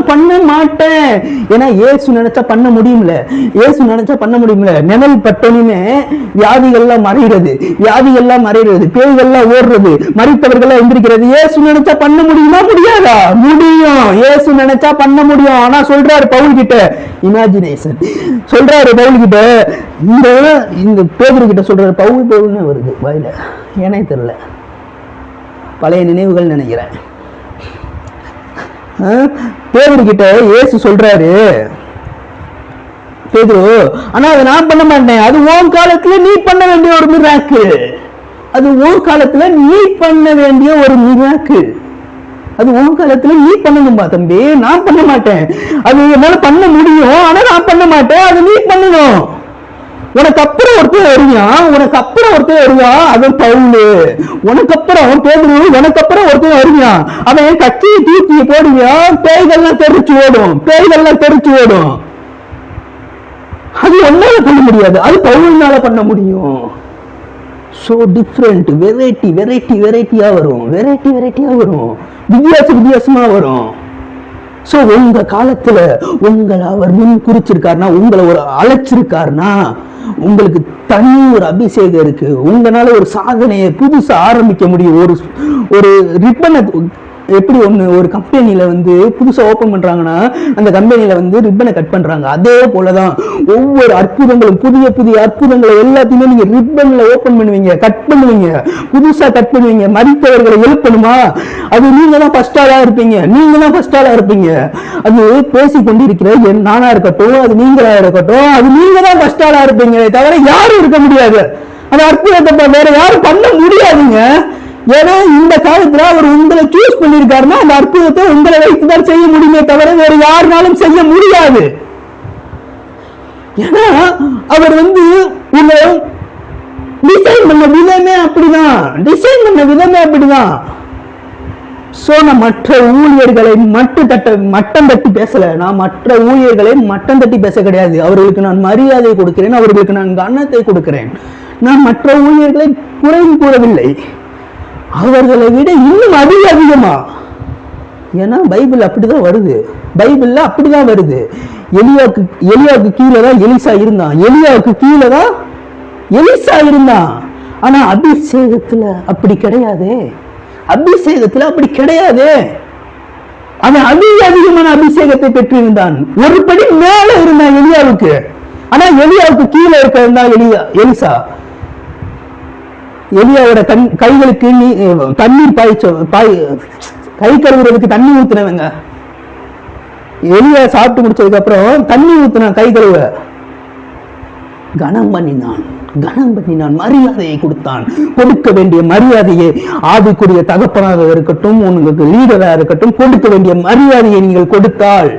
A: பண்ண மாட்டேன். ஏன்னா இயேசு நினைச்சா பண்ண முடியும்ல. நிழல் பட்டோனியுமே வியாதிகள்லாம் மறைகிறது, பேய்கள்லாம் ஓடுறது, மறித்தவர்கள்லாம் எந்திரிக்கிறது. இயேசு நினைச்சா பண்ண முடியுமா? முடியாதா? முடியும். இயேசு நினைச்சா பண்ண முடியும். ஆனா சொல்றாரு பவுல் கிட்ட, இமேஜினேஷன் சொல்றாரு பவுல் கிட்ட, இந்த பேதுரு கிட்ட சொல்றாரு, பவுல்னு வருது வாயில, ஏனே தெரியல, பழைய நினைவுகள் நினைக்கிறேன். பேதுரு கிட்ட இயேசு சொல்றாரு, பேதுரு ஆனா அதை நான் பண்ண மாட்டேன், அது உன் காலத்துல நீ பண்ண வேண்டிய ஒரு மிராக்கிள், அது உன் காலத்துல நீ பண்ணணும்பா தம்பி, நான் பண்ண மாட்டேன். அது என்னால பண்ண முடியும், ஆனா நான் பண்ண மாட்டேன், அது நீ பண்ணணும். உனக்கு அப்புறம் ஒருத்தர் வருவான், அவன் பவுலு. உனக்கு அப்புறம் பேதுரு, உனக்கு அப்புறம் ஒருத்தர் வருவான், அவன் கட்சியை தூக்கி போடுவான், பேய்கள்லாம் தெரிச்சு ஓடும். அது ஒன்னால பண்ண முடியாது, அது பவுல்னால பண்ண முடியும். சோ டிஃப்ரெண்ட், வெரைட்டியா வரும், வித்தியாசமா வரும். சோ உங்க காலத்துல உங்களை அவர் முன் குறிச்சிருக்காருன்னா, உங்களை ஒரு அழைச்சிருக்காருன்னா, உங்களுக்கு தனி ஒரு அபிஷேகம் இருக்கு. உங்களால ஒரு சாதனையை புதுசா ஆரம்பிக்க முடியும். ஒரு ரிப்பனை எப்படி ஒரு கம்பெனியில வந்து புதுசா ஓபன் பண்றாங்கன்னா, அந்த கம்பெனியில வந்து ரிப்பனை கட் பண்றாங்க. அதே போலதான் ஒவ்வொரு அற்புதங்களும், புதிய எல்லாத்தையுமே நீங்க ரிப்பன்ல ஓபன் பண்ணுவீங்க, புதுசா கட் பண்ணுவீங்க. மரித்தவர்களை எழுப்பணுமா, அது நீங்க தான் ஃபர்ஸ்ட் ஆளா இருப்பீங்க. அது பேசிக்கொண்டிருக்கிற நானா இருக்கட்டும், அது நீங்களா இருக்கட்டும், அது நீங்க தான் ஃபர்ஸ்ட் ஆளா இருப்பீங்க, தவிர யாரும் இருக்க முடியாது. அந்த அற்புதத்தை வேற யாரும் பண்ண முடியாதுங்க. ஏன்னா இந்த காலத்துல அவர் உங்களை சூஸ் பண்ணிருக்காருன்னா, அந்த அற்புதத்தை உங்களை வைத்துதான் செய்ய முடியுமே தவிர வேற யாருனாலும் செய்ய முடியாது. ஏன்னா அவர் வந்து உங்களை டிசைன் பண்ண விதமே அப்படிதான். சோ நான் மற்ற ஊழியர்களை மட்டம் தட்டி பேசல, கிடையாது. அவர்களுக்கு நான் மரியாதை கொடுக்கிறேன், அவர்களுக்கு நான் கனத்தை கொடுக்கிறேன். நான் மற்ற ஊழியர்களை குறைவு கூறவில்லை, அவர்களை விட இன்னும் அதிகமா. ஏன்னா பைபிள் அப்படிதான் வருது. எலியாவுக்கு கீழே தான் எலிசா இருந்தான். ஆனா அபிஷேகத்துல அப்படி கிடையாது. அவன் அதிகமான அபிஷேகத்தை பெற்றிருந்தான். ஒரு படி மேல இருந்தான் எலியாவுக்கு. ஆனா எலியாவுக்கு கீழே இருக்கிறதான் எலிசா. எலியாவோட கைகளுக்கு தண்ணீர் கை கழுவுறதுக்கு தண்ணி ஊத்துனவங்க. எலியா சாப்பிட்டு முடிச்சதுக்கு அப்புறம் தண்ணி ஊத்துன கை கழுவ. கனம் பண்ணினான், மரியாதையை கொடுத்தான். கொடுக்க வேண்டிய மரியாதையை, ஆவிக்குரிய தகப்பனாக இருக்கட்டும், உங்களுக்கு லீடரா இருக்கட்டும், கொடுக்க வேண்டிய மரியாதையை நீங்கள் கொடுத்தால்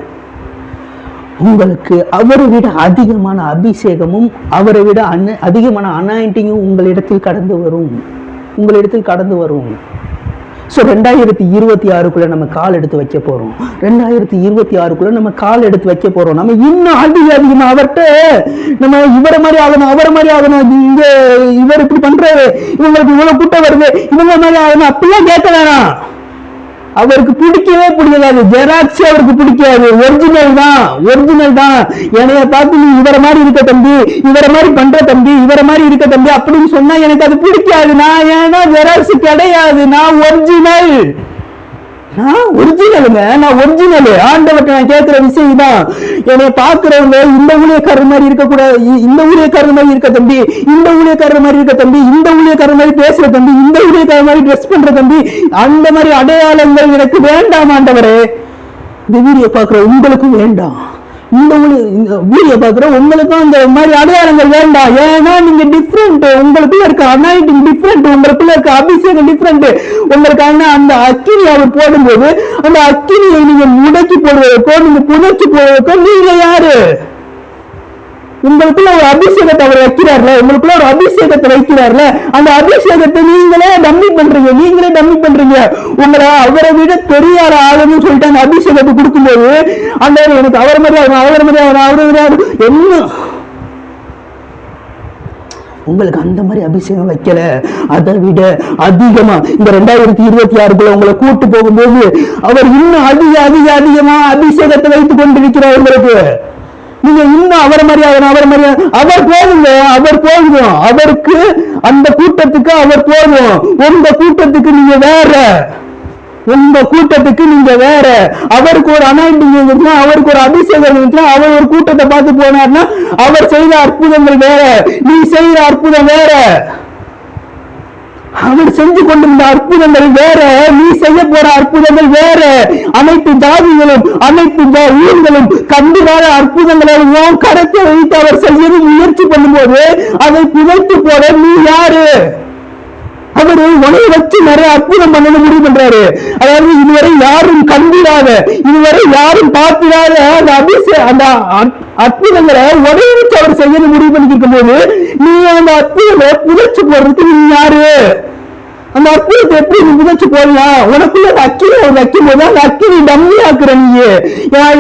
A: உங்களுக்கு அவரை விட அதிகமான அபிஷேகமும், அவரை விட அதிகமான அனாயிண்டிங்கும் உங்களிடத்தில் கடந்து வரும். ஸோ 2026க்குள்ள நம்ம கால் எடுத்து வைக்க போறோம். 2026க்குள்ள நம்ம கால் எடுத்து வைக்க போறோம். நம்ம இன்னும் அதிகமா அவர்கிட்ட நம்ம இவரை மாதிரி ஆகணும், அவரை மாதிரி ஆகணும், இங்க இவர் இப்படி பண்றாரு, இவங்களுக்கு இவ்வளவு கூட்டம் வருது, இவங்க மாதிரி ஆகணும் அப்படிலாம் கேட்க வேணாம். அவருக்கு பிடிக்கவே பிடிக்காது, ஜெராக்ஸ் அவருக்கு பிடிக்காது, ஒரிஜினல் தான். என்னைய பார்த்து நீ இவரை மாதிரி இருக்க தம்பி, இவரை மாதிரி பண்ற தம்பி, இவரை மாதிரி இருக்க தம்பி அப்படின்னு சொன்னா எனக்கு அது பிடிக்காது. நான் ஏன்னா ஜெராக்ஸ் கிடையாது, நான் ஒரிஜினல். நான் ஒரிஜினல். ஆண்டவர்கிட்ட நான் கேட்கிற விஷயம் தான், என்னை பாக்குறவங்க இந்த ஊழியக்காரர் மாதிரி இருக்கக்கூடாது, இந்த ஊழியக்காரர் மாதிரி இருக்க தம்பி, இந்த ஊழியக்காரர் மாதிரி இருக்க தம்பி, இந்த ஊழியக்காரர் மாதிரி பேசுற தம்பி, இந்த ஊழியக்காரர் மாதிரி ட்ரெஸ் பண்ற தம்பி, அந்த மாதிரி அடையாளங்கள் எனக்கு வேண்டாம் ஆண்டவரே. இந்த வீடியோ பாக்குற உங்களுக்கும் வேண்டாம், இந்த வீடியோ பாக்குற உங்களுக்கும் இந்த மாதிரி அடையாளங்கள் வேண்டாம். ஏன்னா நீங்க டிஃப்ரெண்ட், உங்களுக்குள்ள இருக்க அனாயிட்டிங் டிஃப்ரெண்ட், உங்களுக்குள்ள இருக்க அபிஷேகம் டிஃப்ரெண்ட். உங்களுக்கான அந்த அக்கினி அவர் போடும்போது அந்த அக்கினியை நீங்க முடக்கி போடுவதற்கோ நீங்க புதைச்சி போடுவதற்கோ நீங்க யாரு? உங்களுக்குள்ள ஒரு அபிஷேகத்தை அவர் வைக்கிறார்ல, உங்களுக்குள்ள ஒரு அபிஷேகத்தை வைக்கிறார்ல, அந்த அபிஷேகத்தை நீங்களே டம்மி பண்றீங்க. உங்களை அவரை விட பெரியார ஆளுன்னு சொல்லிட்டு அந்த அபிஷேகத்தை கொடுக்கும்போது அந்த எனக்கு அவர் மாதிரி ஆகணும் என்ன உங்களுக்கு அந்த மாதிரி அபிஷேகம் வைக்கல, அதை விட அதிகமா இந்த 2026க்குள்ள உங்களை கூட்டு போகும்போது அவர் இன்னும் அதிகமா அபிஷேகத்தை வைத்துக் கொண்டிருக்கிறார் உங்களுக்கு. நீங்க இன்னும் அவர் போதும், அவருக்கு அந்த கூட்டத்துக்கு அவர் போதும். உங்க கூட்டத்துக்கு நீங்க வேற, அவருக்கு ஒரு அனாயிண்டிங் இருந்துச்சுன்னா, அவருக்கு ஒரு அபிஷேகம் இருந்துச்சுன்னா, அவர் ஒரு கூட்டத்தை பார்த்து போனார்னா அவர் செய்த அற்புதங்கள் வேற, நீ செய்யற அற்புதம் வேற. அவர் செஞ்சு கொண்டிருந்த அற்புதங்கள் வேற, நீ செய்ய போற அற்புதங்கள் வேற. அனைத்து ஜாதிகளும் அனைத்து ஊர்களும் கண்டுகாத அற்புதங்களையும் கருத்தை வைத்து அவர் செய்ய முயற்சி பண்ணும்போது அதை புதைத்து போற நீ யாரு? அவரு உனைய வச்சு நிறைய அற்புதம் பண்ண முடிவு பண்றாரு. அதாவது இதுவரை யாரும் கண்டிடாத, இதுவரை யாரும் பார்த்திடாத அந்த அற்புதங்களை உடைய வச்சு அவர் செய்ய முடிவு பண்ணிருக்கும் போது நீ அந்த அற்புதங்களை புதைச்சு போடுறதுக்கு நீ யாரு? அந்த அற்புதத்தை எப்படி நீ புதைச்சு போடலாம்? உனக்குள்ள அக்கினி வைக்கும் போது அந்த அக்கினி டம்மி ஆக்குற நீ.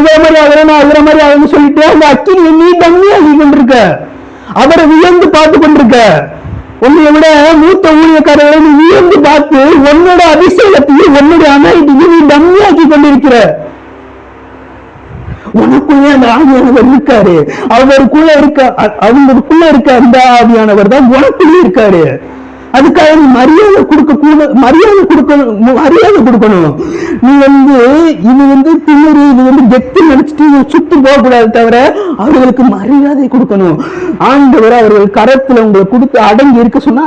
A: இவர மாதிரி ஆகுறேன், இவர மாதிரி ஆகுன்னு சொல்லிட்டு அந்த அக்கினியை நீ டம்மி ஆகி கொண்டிருக்க, அவரை வியந்து பார்த்து கொண்டிருக்க. உன்னை விட மூத்த ஊழியக்காரர்களை நீ வியந்து பார்த்து உன்னோட அபிஷேகத்தையும் உன்னுடைய அனாயிட்டையும் நீ டம்மியாக்கி கொண்டிருக்கிற. உனக்குள்ளே அந்த ஆவியானவர் இருக்காரு, அவங்களுக்குள்ள இருக்க அந்த ஆவியானவர் தான் உனக்குள்ளே இருக்காரு. அதுக்காக நீ மரியாதை கொடுக்கணும். நீ இது திமிரு, இது கெத்து நினைச்சிட்டு சுத்தி போக கூடாது, தவிர அவர்களுக்கு மரியாதை கொடுக்கணும். ஆண்டவர் அவர்கள் கரத்துல உங்களை கொடுத்து அடங்கி இருக்க சொன்னா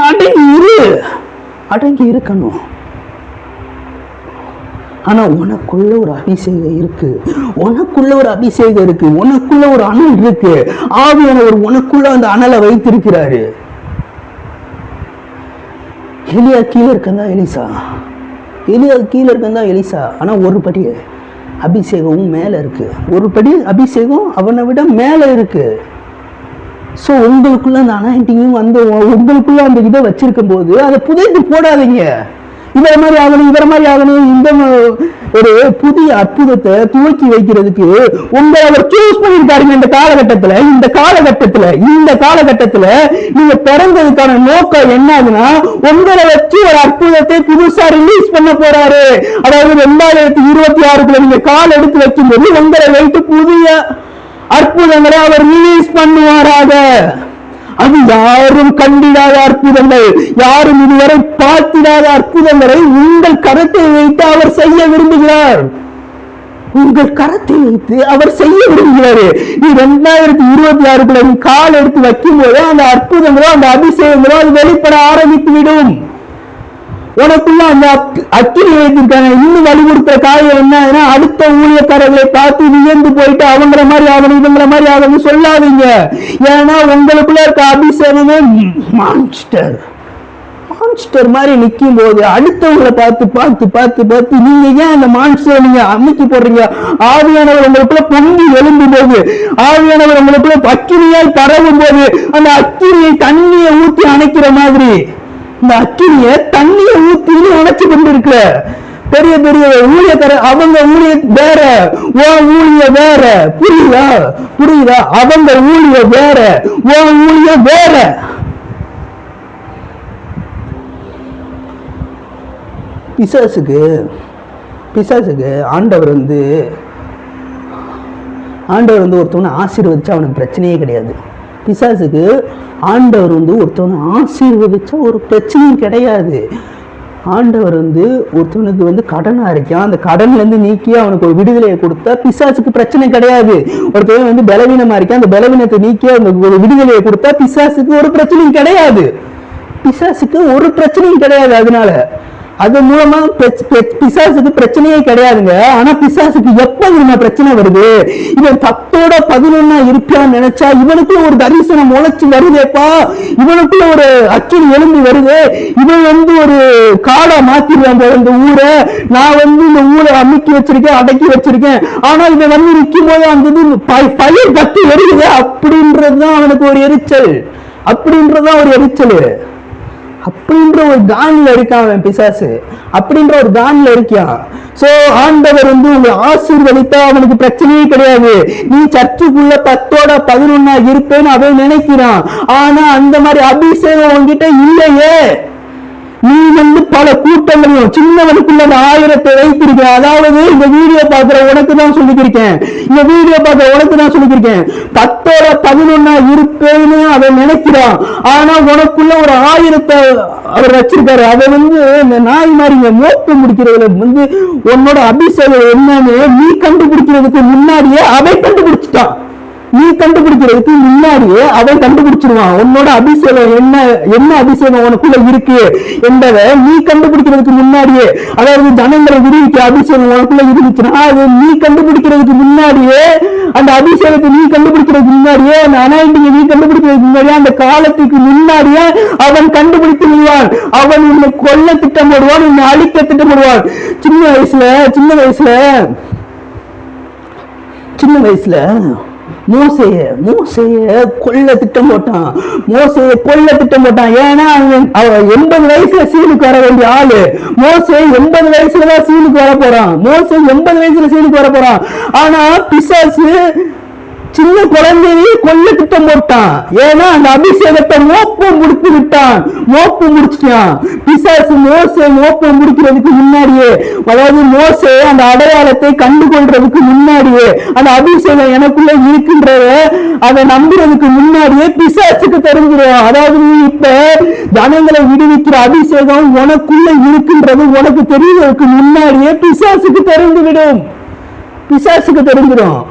A: அடங்கி இருக்கணும். ஆனா உனக்குள்ள ஒரு அபிஷேகம் இருக்கு, உனக்குள்ள ஒரு அனல் இருக்கு. ஆவியானவர் உனக்குள்ள அந்த அனலை வைத்திருக்கிறாரு. எலியா கீழே இருக்கந்தான் எலிசா, ஆனா ஒரு படி அபிஷேகமும் மேல இருக்கு, ஒரு படி அபிஷேகம் அவனை விட மேல இருக்கு. சோ உங்களுக்குள்ள அந்த அனாயிண்டிங்கும் உங்களுக்குள்ள அந்த இதை வச்சிருக்கும் போது அதை புதைத்து போடாதீங்க. இவர மாதிரி ஆகணும் இந்த ஒரு புதிய அற்புதத்தை துவக்கி வைக்கிறதுக்கு உங்களை அவர் சூஸ் பண்ணிருக்காருங்க. இந்த காலகட்டத்துல நீங்க பிறந்ததுக்கான நோக்கம் என்னதுன்னா, உங்களை வச்சு ஒரு அற்புதத்தை புதுசா ரிலீஸ் பண்ண போறாரு. அதாவது 2026க்குள்ள நீங்க கால் எடுத்து வைக்கும் போது உங்களை வைத்து புதிய அற்புதங்களை அவர் ரிலீஸ் பண்ணுவாராக. அது யாரும் கண்டிடாத அற்புதங்கள், யாரும் இதுவரை பார்த்திடாத அற்புதங்களை உங்கள் கரத்தை வைத்து அவர் செய்ய விரும்புகிறார். உங்கள் கரத்தை வைத்து அவர் செய்ய விரும்புகிறாரு. நீ 2026க்குள்ள நீ கால் எடுத்து வைக்கும் போது அந்த அற்புதங்களோ அந்த அபிஷேகங்களோ அது வெளிப்பட ஆரம்பித்து விடும். உனக்குள்ள அந்த அக்கினி வைத்திருக்காங்க. இன்னும் வலியுறுத்துற காரியம் என்ன, அடுத்த ஊழியக்காரர்களை பார்த்து வியந்து போயிட்டு அவங்கள மாதிரி ஆகணும் இவங்கள மாதிரி ஆகணும் சொல்லாதீங்க. ஏன்னா உங்களுக்குள்ள இருக்க அபிஷேகமே மான்ஸ்டர் மாதிரி நிற்கும் போது அடுத்தவங்களை பார்த்து நீங்க ஏன் அந்த மான்ஸ்டர் நீங்க அமைக்கி போடுறீங்க? ஆவியானவர் உங்களுக்குள்ள பொங்கி எழும்பும் போது, ஆவியானவர் உங்களுக்குள்ள அக்கினியால் பரவும் போது அந்த அக்கினியை தண்ணியை ஊற்றி அணைக்கிற மாதிரி இந்த அக்கினிய தண்ணிய ஊத்தின்னு உழைச்சு கொண்டு இருக்கிற பெரிய பெரிய ஊழியக்கார, அவங்க ஊழிய வேற, உன் ஊழிய வேற. புரியுதா? புரியுதா? அவங்க ஊழிய வேற, உன் ஊழிய வேற. பிசாசுக்கு ஆண்டவர் வந்து ஒருத்தவனை ஆசீர்வதிச்சா அவனுக்கு பிரச்சனையே கிடையாது. பிசாசுக்கு ஆண்டவர் வந்து ஒருத்தவனை ஆசீர்வதிச்சா ஒரு பிரச்சனையும் கிடையாது. ஆண்டவர் வந்து ஒருத்தவனுக்கு வந்து கடனா இருக்கான், அந்த கடன்ல இருந்து நீக்கி அவனுக்கு ஒரு விடுதலையை கொடுத்தா பிசாசுக்கு பிரச்சனை கிடையாது. ஒருத்தவன் வந்து பலவீனமா இருக்கான், அந்த பலவீனத்தை நீக்கி அவனுக்கு ஒரு விடுதலையை கொடுத்தா பிசாசுக்கு ஒரு பிரச்சனையும் கிடையாது. பிசாசுக்கு ஒரு பிரச்சனையும் கிடையாது. அதனால அது மூலமா பிசாசுக்கு பிரச்சனையே கிடையாதுங்க. ஆனா பிசாசுக்கு எப்ப நம்ம பிரச்சனை வருது, இவன் 10 இருப்பான்னு நினைச்சா இவனுக்குள்ள ஒரு தரிசனம் முளைச்சு வருதேப்பா, இவனுக்குள்ள ஒரு அக்கினி எழும்பி வருது, இவன் வந்து ஒரு காடா மாத்திடுவாங்க இந்த ஊரை, நான் வந்து இந்த ஊரை அமுக்கி வச்சிருக்கேன், அடக்கி வச்சிருக்கேன், ஆனா இவன் வந்து நிற்கும் போது அந்த பயிர் கட்டி வருது அப்படின்றதுதான் அவனுக்கு ஒரு எரிச்சல், அப்படின்றதுதான் ஒரு எரிச்சல். அப்படின்ற ஒரு கான்ல இருக்கான் அவன் பிசாசு, அப்படின்ற ஒரு கான்ல இருக்கான். சோ ஆண்டவர் வந்து உங்களை ஆசீர்வதித்தா அவனுக்கு பிரச்சனையே கிடையாது. நீ சர்ச்சுக்குள்ள 10 இருப்பேன்னு அவன் நினைக்கிறான். ஆனா அந்த மாதிரி அபிஷேகம் உன்கிட்ட இல்லையே. நீ வந்து பல கூட்டங்களையும் சின்னவனுக்குள்ள 1000 வைத்திருக்க. அதாவது இந்த வீடியோ பாக்குற உனக்கு தான் சொல்லிக்கிறேன், இந்த வீடியோ பாக்குற உனக்கு தான் சொல்லிக்கிறேன். 10 இருப்பேன்னு அவன் நினைக்கிறான். ஆனா உனக்குள்ள ஒரு 1000 அவர் வச்சிருக்காரு. அதை வந்து இந்த நாய் மாதிரி மோப்பம் முடிக்கிறதுல வந்து உன்னோட அபிஷேகம் என்னன்னு நீ கண்டுபிடிக்கிறதுக்கு முன்னாடியே அவன் கண்டுபிடிச்சிட்டான். நீ கண்டுபிடிக்கிறதுக்கு முன்னாடியே அவன் கண்டுபிடிச்சிருவான் உன்னோட அபிஷேகம் என்ன அபிஷேகம் உனக்குள்ள இருக்கு என்பதை நீ கண்டுபிடிக்கிறதுக்கு முன்னாடியே. அதாவது ஜனங்களை விடுவிக்க அபிஷேகம் உனக்குள்ள இருந்துச்சுன்னா அது நீ கண்டுபிடிக்கிறதுக்கு முன்னாடியே, அந்த அபிஷேகத்தை நீ கண்டுபிடிக்கிறதுக்கு முன்னாடியே, அந்த அனாயிண்டிங்கை நீ கண்டுபிடிக்கிறதுக்கு முன்னாடியே, அந்த காலத்துக்கு முன்னாடியே அவன் கண்டுபிடித்து விடுவான். அவன் உன்னை கொல்ல திட்டமிடுவான், உன்னை அழிக்க திட்டமிடுவான். சின்ன வயசுல மோசேய கொல்ல திட்டம் போட்டான். ஏன்னா 80 வயசுல சீனுக்கு வர வேண்டிய ஆளு. மோசே 80 வயசுலதான் சீனுக்கு வர போறான். ஆனா பிசாசு சின்ன குழந்தையே கொல்ல திட்டம் போட்டான். ஏன்னா அந்த அபிஷேகத்தை மோப்பம் முடிச்சிட்டான். பிசாசு மோப்பம் முடிக்கிறதுக்கு முன்னாடியே, அதாவது மோசே அந்த அடையாளத்தை கண்டு கொள்றதுக்கு முன்னாடியே, அந்த அபிஷேகம் எனக்குள்ள இருக்கின்றத அதை நம்புறதுக்கு முன்னாடியே பிசாசுக்கு தெரிஞ்சிடும். அதாவது நீ இப்ப ஜனங்களை விடுவிக்கிற அபிஷேகம் உனக்குள்ள இருக்கின்றது உனக்கு தெரிவதற்கு முன்னாடியே பிசாசுக்கு தெரிஞ்சிடும்.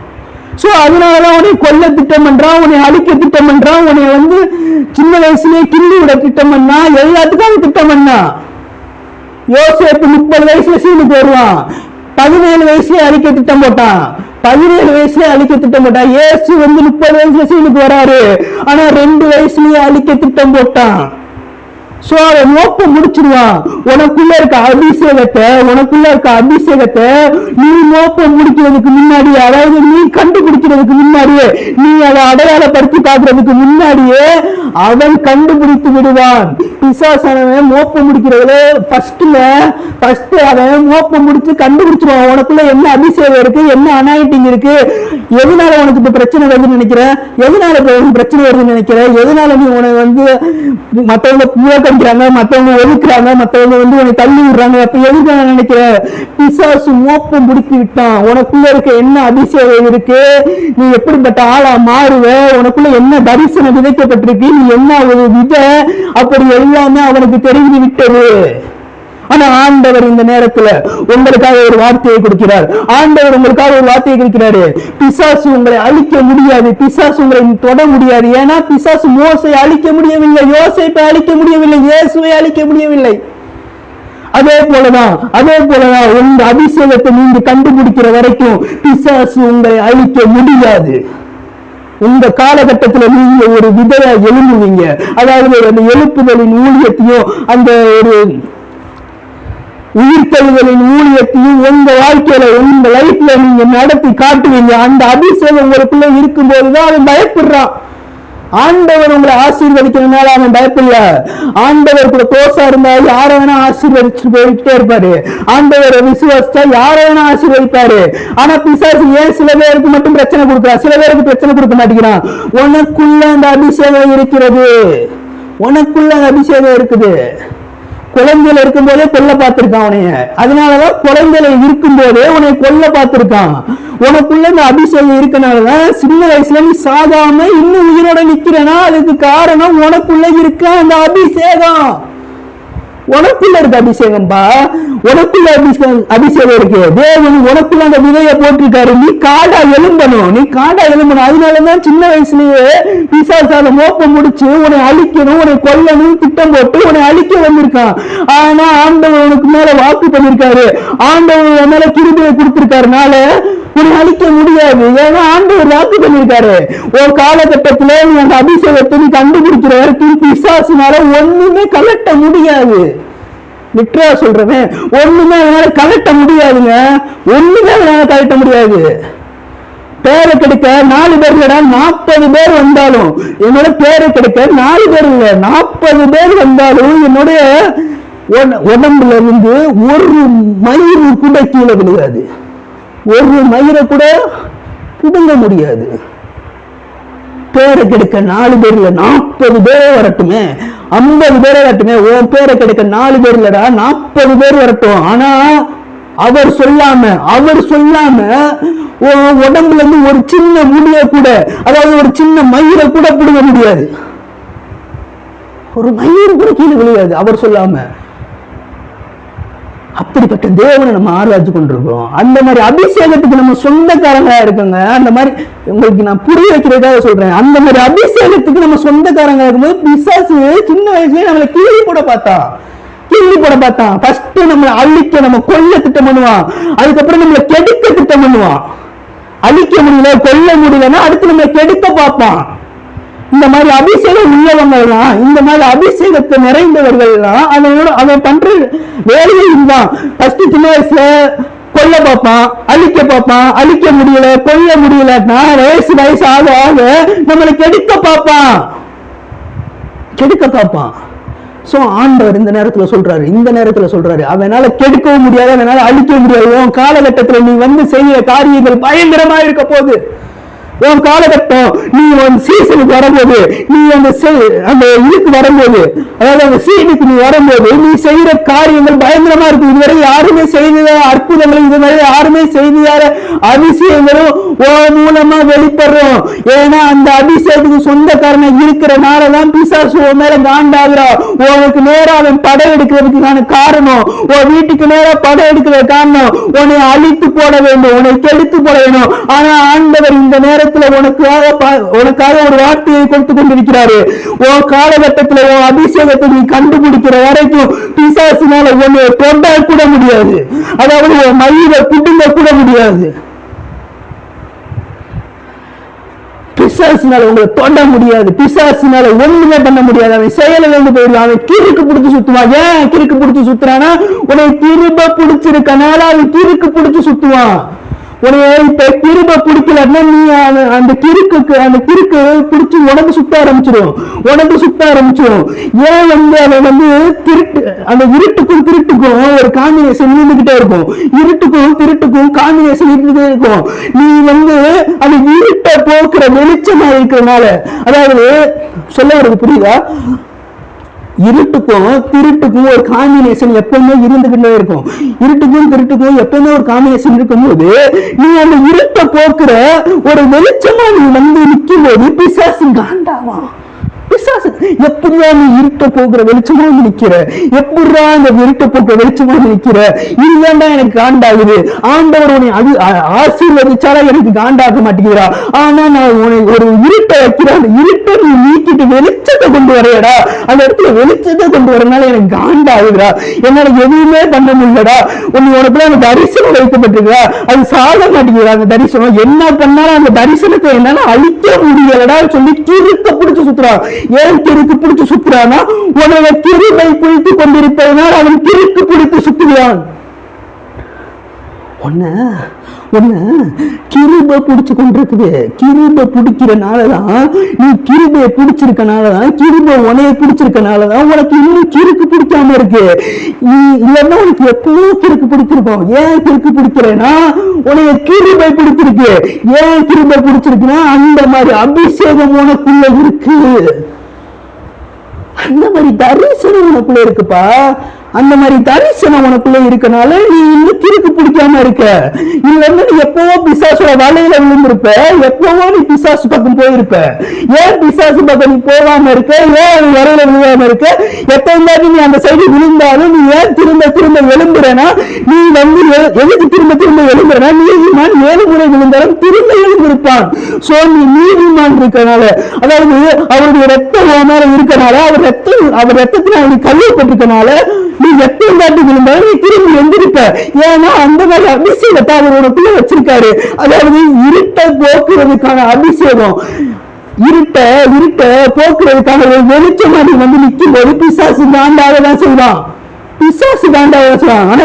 A: சோ அதனாலதான் உன்னை கொல்ல திட்டம் பண்றான், உன்னை அழிக்க திட்டம் பண்றான், உன்னை வந்து சின்ன வயசுலயே கிள்ளி விட திட்டம் பண்ணா, எல்லாத்துக்கும் திட்டம் பண்ணா. யோசேப்பு 30 வயசுல சீனுக்கு வருவான், 17 வயசுலயே அழிக்க திட்டம் போட்டான். இயேசு வந்து 30 வயசுல சீனுக்கு வராரு, ஆனா 2 வயசுலயே அழிக்க திட்டம் போட்டான். சோ அவன் மோப்பம் முடிச்சிருவான். உனக்குள்ள இருக்க அபிஷேகத்தை நீ மோப்பம் முடிக்கிறதுக்கு முன்னாடி, அதாவது நீ கண்டுபிடிக்கிறதுக்கு முன்னாடியே, நீ அதை அடையாளப்படுத்தி காட்டுறதுக்கு முன்னாடியே அவன் கண்டுபிடித்து விடுவான். பிசாசானவன் மோப்பம் முடிக்கிறதுல ஃபர்ஸ்ட் அவன் மோப்பம் முடிச்சு கண்டுபிடிச்சிருவான். உனக்குள்ள என்ன அபிஷேகம் இருக்கு, என்ன அனாயிட்டிங் இருக்கு, எதனால உனக்கு இப்ப பிரச்சனை வருதுன்னு நினைக்கிற, எதனால நீ உனக்கு வந்து மற்றவங்க புறக்கணிக்கிறாங்க, மற்றவங்க ஒதுக்குறாங்க, மற்றவங்க வந்து உன்னை தள்ளி விடுறாங்க, அப்ப எதுக்கு நான் நினைக்கிறேன்? பிசாசு மோப்பம் முடித்து விட்டான். உனக்குள்ள இருக்க என்ன அபிஷேகம் இருக்கு, நீ எப்படிப்பட்ட ஆளா மாறுவ, உனக்குள்ள என்ன தரிசனம் விதைக்கப்பட்டிருக்கு, நீ என்ன ஒரு வித, அப்படி எல்லாமே அவனுக்கு தெரிந்து விட்டது. ஆனா ஆண்டவர் இந்த நேரத்துல உங்களுக்காக ஒரு வார்த்தையை கொடுக்கிறார். பிசாசு உங்களை அழிக்க முடியாது, பிசாசு உங்களை தொட முடியாது. ஏன்னா பிசாசு மோசையை அழிக்க முடியவில்லை, யோசேப்பை அழிக்க முடியவில்லை, இயேசுவை அழிக்க முடியவில்லை. அதே போலதான் உங்க அபிஷேகத்தை நீங்க கண்டுபிடிக்கிற வரைக்கும் பிசாசு உங்களை அழிக்க முடியாது. உங்க காலகட்டத்துல நீங்க ஒரு விதையா எழும்புவீங்க. அதாவது அந்த எழுப்புதலின் ஊழியத்தையும் அந்த ஒரு உயிர்த்தெழுதலின் ஊழியத்தையும் உங்க வாழ்க்கையில உங்க லைஃப்ல நீங்க நடத்தி காட்டுவீங்க. அந்த அபிஷேகம் உங்களுக்குள்ள இருக்கும் போதுதான் அவன் பயப்படுறான். ஆண்டவர் உங்களை ஆசீர்வதிக்கிறதுனால அவன் பயப்படல. ஆண்டவர் கூட கோசா இருந்தா யார வேணா ஆசீர்வதிச்சு போயிட்டே இருப்பாரு. ஆண்டவரை விசுவாசிச்சா யார வேணா ஆசீர்வதிப்பாரு. ஆனா பிசாசு ஏன் சில பேருக்கு மட்டும் பிரச்சனை கொடுக்குறான், சில பேருக்கு பிரச்சனை கொடுக்க மாட்டேங்கிறான்? உனக்குள்ள அந்த அபிஷேகம் இருக்கிறது, உனக்குள்ள அந்த அபிஷேகம் இருக்குது. குழந்தையில இருக்கும் போதே கொல்ல பார்த்திருக்கான் உனைய, அதனாலதான் குழந்தையில இருக்கும் போதே உன்னை கொல்ல பார்த்திருக்கான். உனக்குள்ள இந்த அபிஷேகம் இருக்கனாலதான் சின்ன வயசுல நீ சாகாம இன்னும் உயிரோட நிக்கிறனா, அதுக்கு காரணம் உனக்குள்ள இருக்க அந்த அபிஷேகம். உனக்குள்ள இருக்க அபிஷேகம்பா, உனக்குள்ள அபிஷேகம் இருக்கு. தேவன் உனக்குள்ள அந்த விதையை போட்டிருக்காரு. நீ காடா எழும்பணும், நீ காடா எழும்பணும். அதனாலதான் சின்ன வயசுலயே பிசாசால மோப்பம் முடிச்சு உன்னை அழிக்கணும், உன்னை கொல்லணும் திட்டம் போட்டு உன்னை அழிக்க வந்திருக்கான். ஆனா ஆண்டவர் உனக்கு மேல வாக்கு பண்ணிருக்காரு, ஆண்டவர் மேல கிருபையை கொடுத்திருக்காருனால உன்னை அழிக்க முடியாது. ஏன்னா ஆண்டவர் வாக்கு பண்ணிருக்காரு. ஒரு காலகட்டத்தில நீ அந்த அபிஷேகத்தை நீ கண்டுபிடிக்கிற வரைக்கும் பிசாசினால ஒண்ணுமே கலட்ட முடியாது. லிட்டரா சொல்றேன், ஒண்ணுமே அதனால கலட்ட முடியாதுங்க, ஒண்ணுமே அதனால கலட்ட முடியாது. பேரை கெடுக்க 4 பேர் இல்லடா, 40 பேர் வந்தாலும், என்னோட பேரை கெடுக்க 4 பேர் இல்ல 40 பேர் வந்தாலும் என்னுடைய உடம்புல இருந்து ஒரு மயிறு கூட கீழே விழுகாது, ஒரு மயிரை கூட புடுங்க முடியாது. பேரை கெடுக்க 4 பேர் இல்ல 40 பேரே வரட்டுமே, 50 பேரே வரட்டுமே. உன் பேரை கெடுக்க 4 பேர் இல்லடா, 40 பேர் வரட்டும். ஆனா அவர் சொல்லாம உடம்புல இருந்து ஒரு சின்ன முடிய கூட, அதாவது ஒரு சின்ன மயிரை கூட புடுங்க முடியாது, ஒரு மயிர் கூட கீழே விழுகாது அவர் சொல்லாம. அப்படிப்பட்ட தேவனை நம்ம ஆராய்ச்சி கொண்டிருக்கிறோம். அந்த மாதிரி அபிஷேகத்துக்கு நம்ம சொந்தக்காரங்களா இருக்குங்க. அந்த மாதிரி உங்களுக்கு நான் புரிய வைக்கிறதுக்காக சொல்றேன். அந்த மாதிரி அபிஷேகத்துக்கு நம்ம சொந்தக்காரங்களா இருக்கும்போது பிசாசு சின்ன வயசுலயே நம்மளை கீழி போட பார்த்தான். ஃபர்ஸ்ட் நம்மளை அழிக்க, நம்ம கொல்ல திட்டம் பண்ணுவான். அதுக்கப்புறம் நம்மளை கெடுக்க திட்டம் பண்ணுவான். அழிக்க முடியல, கொல்ல முடியலன்னா அடுத்து நம்மளை கெடுக்க பார்ப்பான். இந்த மாதிரி அபிஷேகம் உள்ளவங்கலாம், இந்த மாதிரி அபிஷேகத்தை நிறைந்தவர்கள்லாம் அவன் பண்ற வேலையே இதுதான். ஃபர்ஸ்ட் சின்ன வயசுல கொல்ல பார்ப்பான், அழிக்க பார்ப்பான், அழிக்க முடியல, கொல்ல முடியலன்னா வயசு ஆக ஆக நம்மளை கெடுக்க பார்ப்பான். சோ ஆண்டவர் இந்த நேரத்துல சொல்றாரு, அவனால கெடுக்கவும் முடியாது, அவனால அழிக்கவும் முடியாது. உன் காலகட்டத்துல நீ செய்யற காரியங்கள் பயங்கரமா இருக்க போகுது. உன் காலகட்டம், நீ சீசனுக்கு வரும்போது, நீ அந்த இதுக்கு வரும்போது, அதாவது அந்த சீனுக்கு நீ வரும்போது நீ செய்யற காரியங்கள் பயங்கரமா இருக்கும். இதுவரை யாருமே செய்த அற்புதங்களும், இதுவரை யாருமே செய்த அதிசயங்களும் உன் மூலமா வெளிப்படுறோம். ஏன்னா அந்த அபிஷேகத்துக்கு சொந்தக்காரன் இருக்கிறனாலதான் பிசாசு உன் மேல காண்டாகிறா. உனக்கு நேரம் அவன் படம் எடுக்கிறதுக்கான காரணம், உன் வீட்டுக்கு நேரம் படம் எடுக்கிற காரணம் உன்னை அழித்து போட வேண்டும், உன்னை கெடுத்து போட வேண்டும். ஆனா ஆண்டவர் இந்த நேரத்தில் உனக்காக ஒரு வார்த்தையை கொடுத்து கொண்டிருக்கிறாரு. உன் காலகட்டத்தில் உன் அபிஷேகத்தை நீ கண்டுபிடிக்கிற வரைக்கும் பிசாசினால உன்னை தொண்டா கூட முடியாது, அதாவது உன் மயிரை புடுங்க கூட முடியாது. பிசாசினால உங்களை தொண்ட முடியாது, பிசாசினால ஒண்ணுமே பண்ண முடியாது. அவன் செயலில் இருந்து போயிடுவான், அவன் கிறுக்கு பிடிச்சு சுத்துவான். ஏன் கிறுக்கு பிடிச்சு சுத்துறானா, உன்னை திரும்ப பிடிச்சிருக்கனால அவன் கிறுக்கு பிடிச்சு சுத்துவான். உனைய இப்ப கிருப பிடிக்கலன்னா நீ அந்த கிறுக்கு பிடிச்சி உனக்கு சுத்த ஆரம்பிச்சிடும். ஏன் அவன் திருட்டு, அந்த இருட்டுக்கும் ஒரு காம்பினேஷன் இருந்துகிட்டே இருக்கும். திருட்டுக்கும் காம்பினேஷன் இருந்துகிட்டே இருக்கும். நீ அந்த இருட்டை போக்குற வெளிச்சமா இருக்கிறதுனால, அதாவது சொல்ல வரது புரியுதா, இருட்டுக்கும் திருட்டுக்கும் ஒரு காம்பினேஷன் எப்பவுமே இருந்துகிட்டே இருக்கும். திருட்டுக்கும் எப்பவுமே ஒரு காம்பினேஷன் இருக்கும்போது நீ அந்த இருட்டை போக்குற ஒரு வெளிச்சமா நீ நிற்கும் போது பிசாசு காண்டாவான். எப்படியா நீ இருட்ட போக்குற வெளிச்சமா நிக்கிற, எப்படியா அந்த இருட்ட போக்குற வெளிச்சமா நிக்கிற, இதுதான்டா எனக்கு காண்டாகுது. ஆண்டவர் உன்னை ஆசீர்வதிச்சாலும் எனக்கு காண்டாக மாட்டேங்கிறா. ஆனா நான் உனக்கு ஒரு இருட்டை வைக்கிறேன், அந்த இருட்டை நீ நீக்கிட்டு வெளிச்சத்தை கொண்டு வரையடா, அந்த இடத்துல வெளிச்சத்தை கொண்டு வரனால எனக்கு காண்டாகுதுடா, என்னால எதுவுமே பண்ண முடியலடா. உனக்குள்ள அந்த தரிசனம் வைக்கப்பட்டிருக்கா, அது சாக மாட்டேங்கிறா. அந்த தரிசனம் என்ன பண்ணாலும் அந்த தரிசனத்தை என்னால அழிக்க முடியலடா சொல்லி கிறுக்க பிடிச்சு சுத்துறான். ஏன் கிறுக்கு பிடிச்சு சுத்துறானா, உனக்கு கிருபை பிடித்துக் கொண்டிருப்பதனால் அவன் கிறுக்கு பிடித்து சுத்துகிறான். ஒன்ன ஒன்ன கிருபை பிடிச்சு கொண்டிருக்குது. கிருபை பிடிக்கிறனாலதான், நீ கிருபையை பிடிச்சிருக்கனாலதான், கிருபை உனைய பிடிச்சிருக்கனாலதான் உனக்கு இன்னும் கிறுக்கு பிடிக்காம இருக்கு. இல்லைன்னா உனக்கு எப்பவும் கிறுக்கு பிடிச்சிருக்கோம். ஏன் கிறுக்கு பிடிக்கிறேன்னா உனைய கிருபை பிடிச்சிருக்கு. ஏன் கிருபை பிடிச்சிருக்குன்னா அந்த மாதிரி அபிஷேகம் உனக்குள்ள இருக்கு. அந்த மாதிரி தரிசனம் உனக்குள்ள இருக்குப்பா. அந்த மாதிரி தரிசனம் உனக்குள்ள இருக்கனால நீ இன்னும் கிறுக்கு பிடிக்காம இருக்க. இல்லைன்னா நீ எப்பவோ பிசாசோட வலையில விழுந்திருப்ப. எப்பவோ நீ பிசாசு பக்கம் போயிருப்ப. ஏன் பிசாசு பக்கம் நீ போகாம இருக்க? ஏன் வரையில விழுகாம இருக்க? எத்தனை நீ அந்த சைடு விழுந்தாலும் நீ ஏன் திரும்ப திரும்ப எழும்புறனா? நீ எதுக்கு திரும்ப திரும்ப எழும்புறனா? நீதிமான் 7 முறை விழுந்தாலும் திரும்ப எழுந்திருப்பான். சோ நீ நீதிமான் இருக்கனால, அதாவது அவருடைய ரத்தம் மேல இருக்கனால, அவர் ரத்தத்துல அவனுக்கு கழுவப்பட்டிருக்கனால நீ எத்தனை தாட்டி விழுந்தாலும் நீ திரும்பி எந்திருப்ப. ஏன்னா அந்த மாதிரி அபிஷேகத்தை அவர் உனக்குள்ள வச்சிருக்காரு. அதாவது இருட்டை போக்குறதுக்கான அபிஷேகம், இருட்ட போக்குறதுக்கான ஒரு வெளிச்சமா நீ நிற்கும் போது பிசாசு காண்டாகதான் செய்வான். பிசாசு காண்டாக செய்வான். ஆனா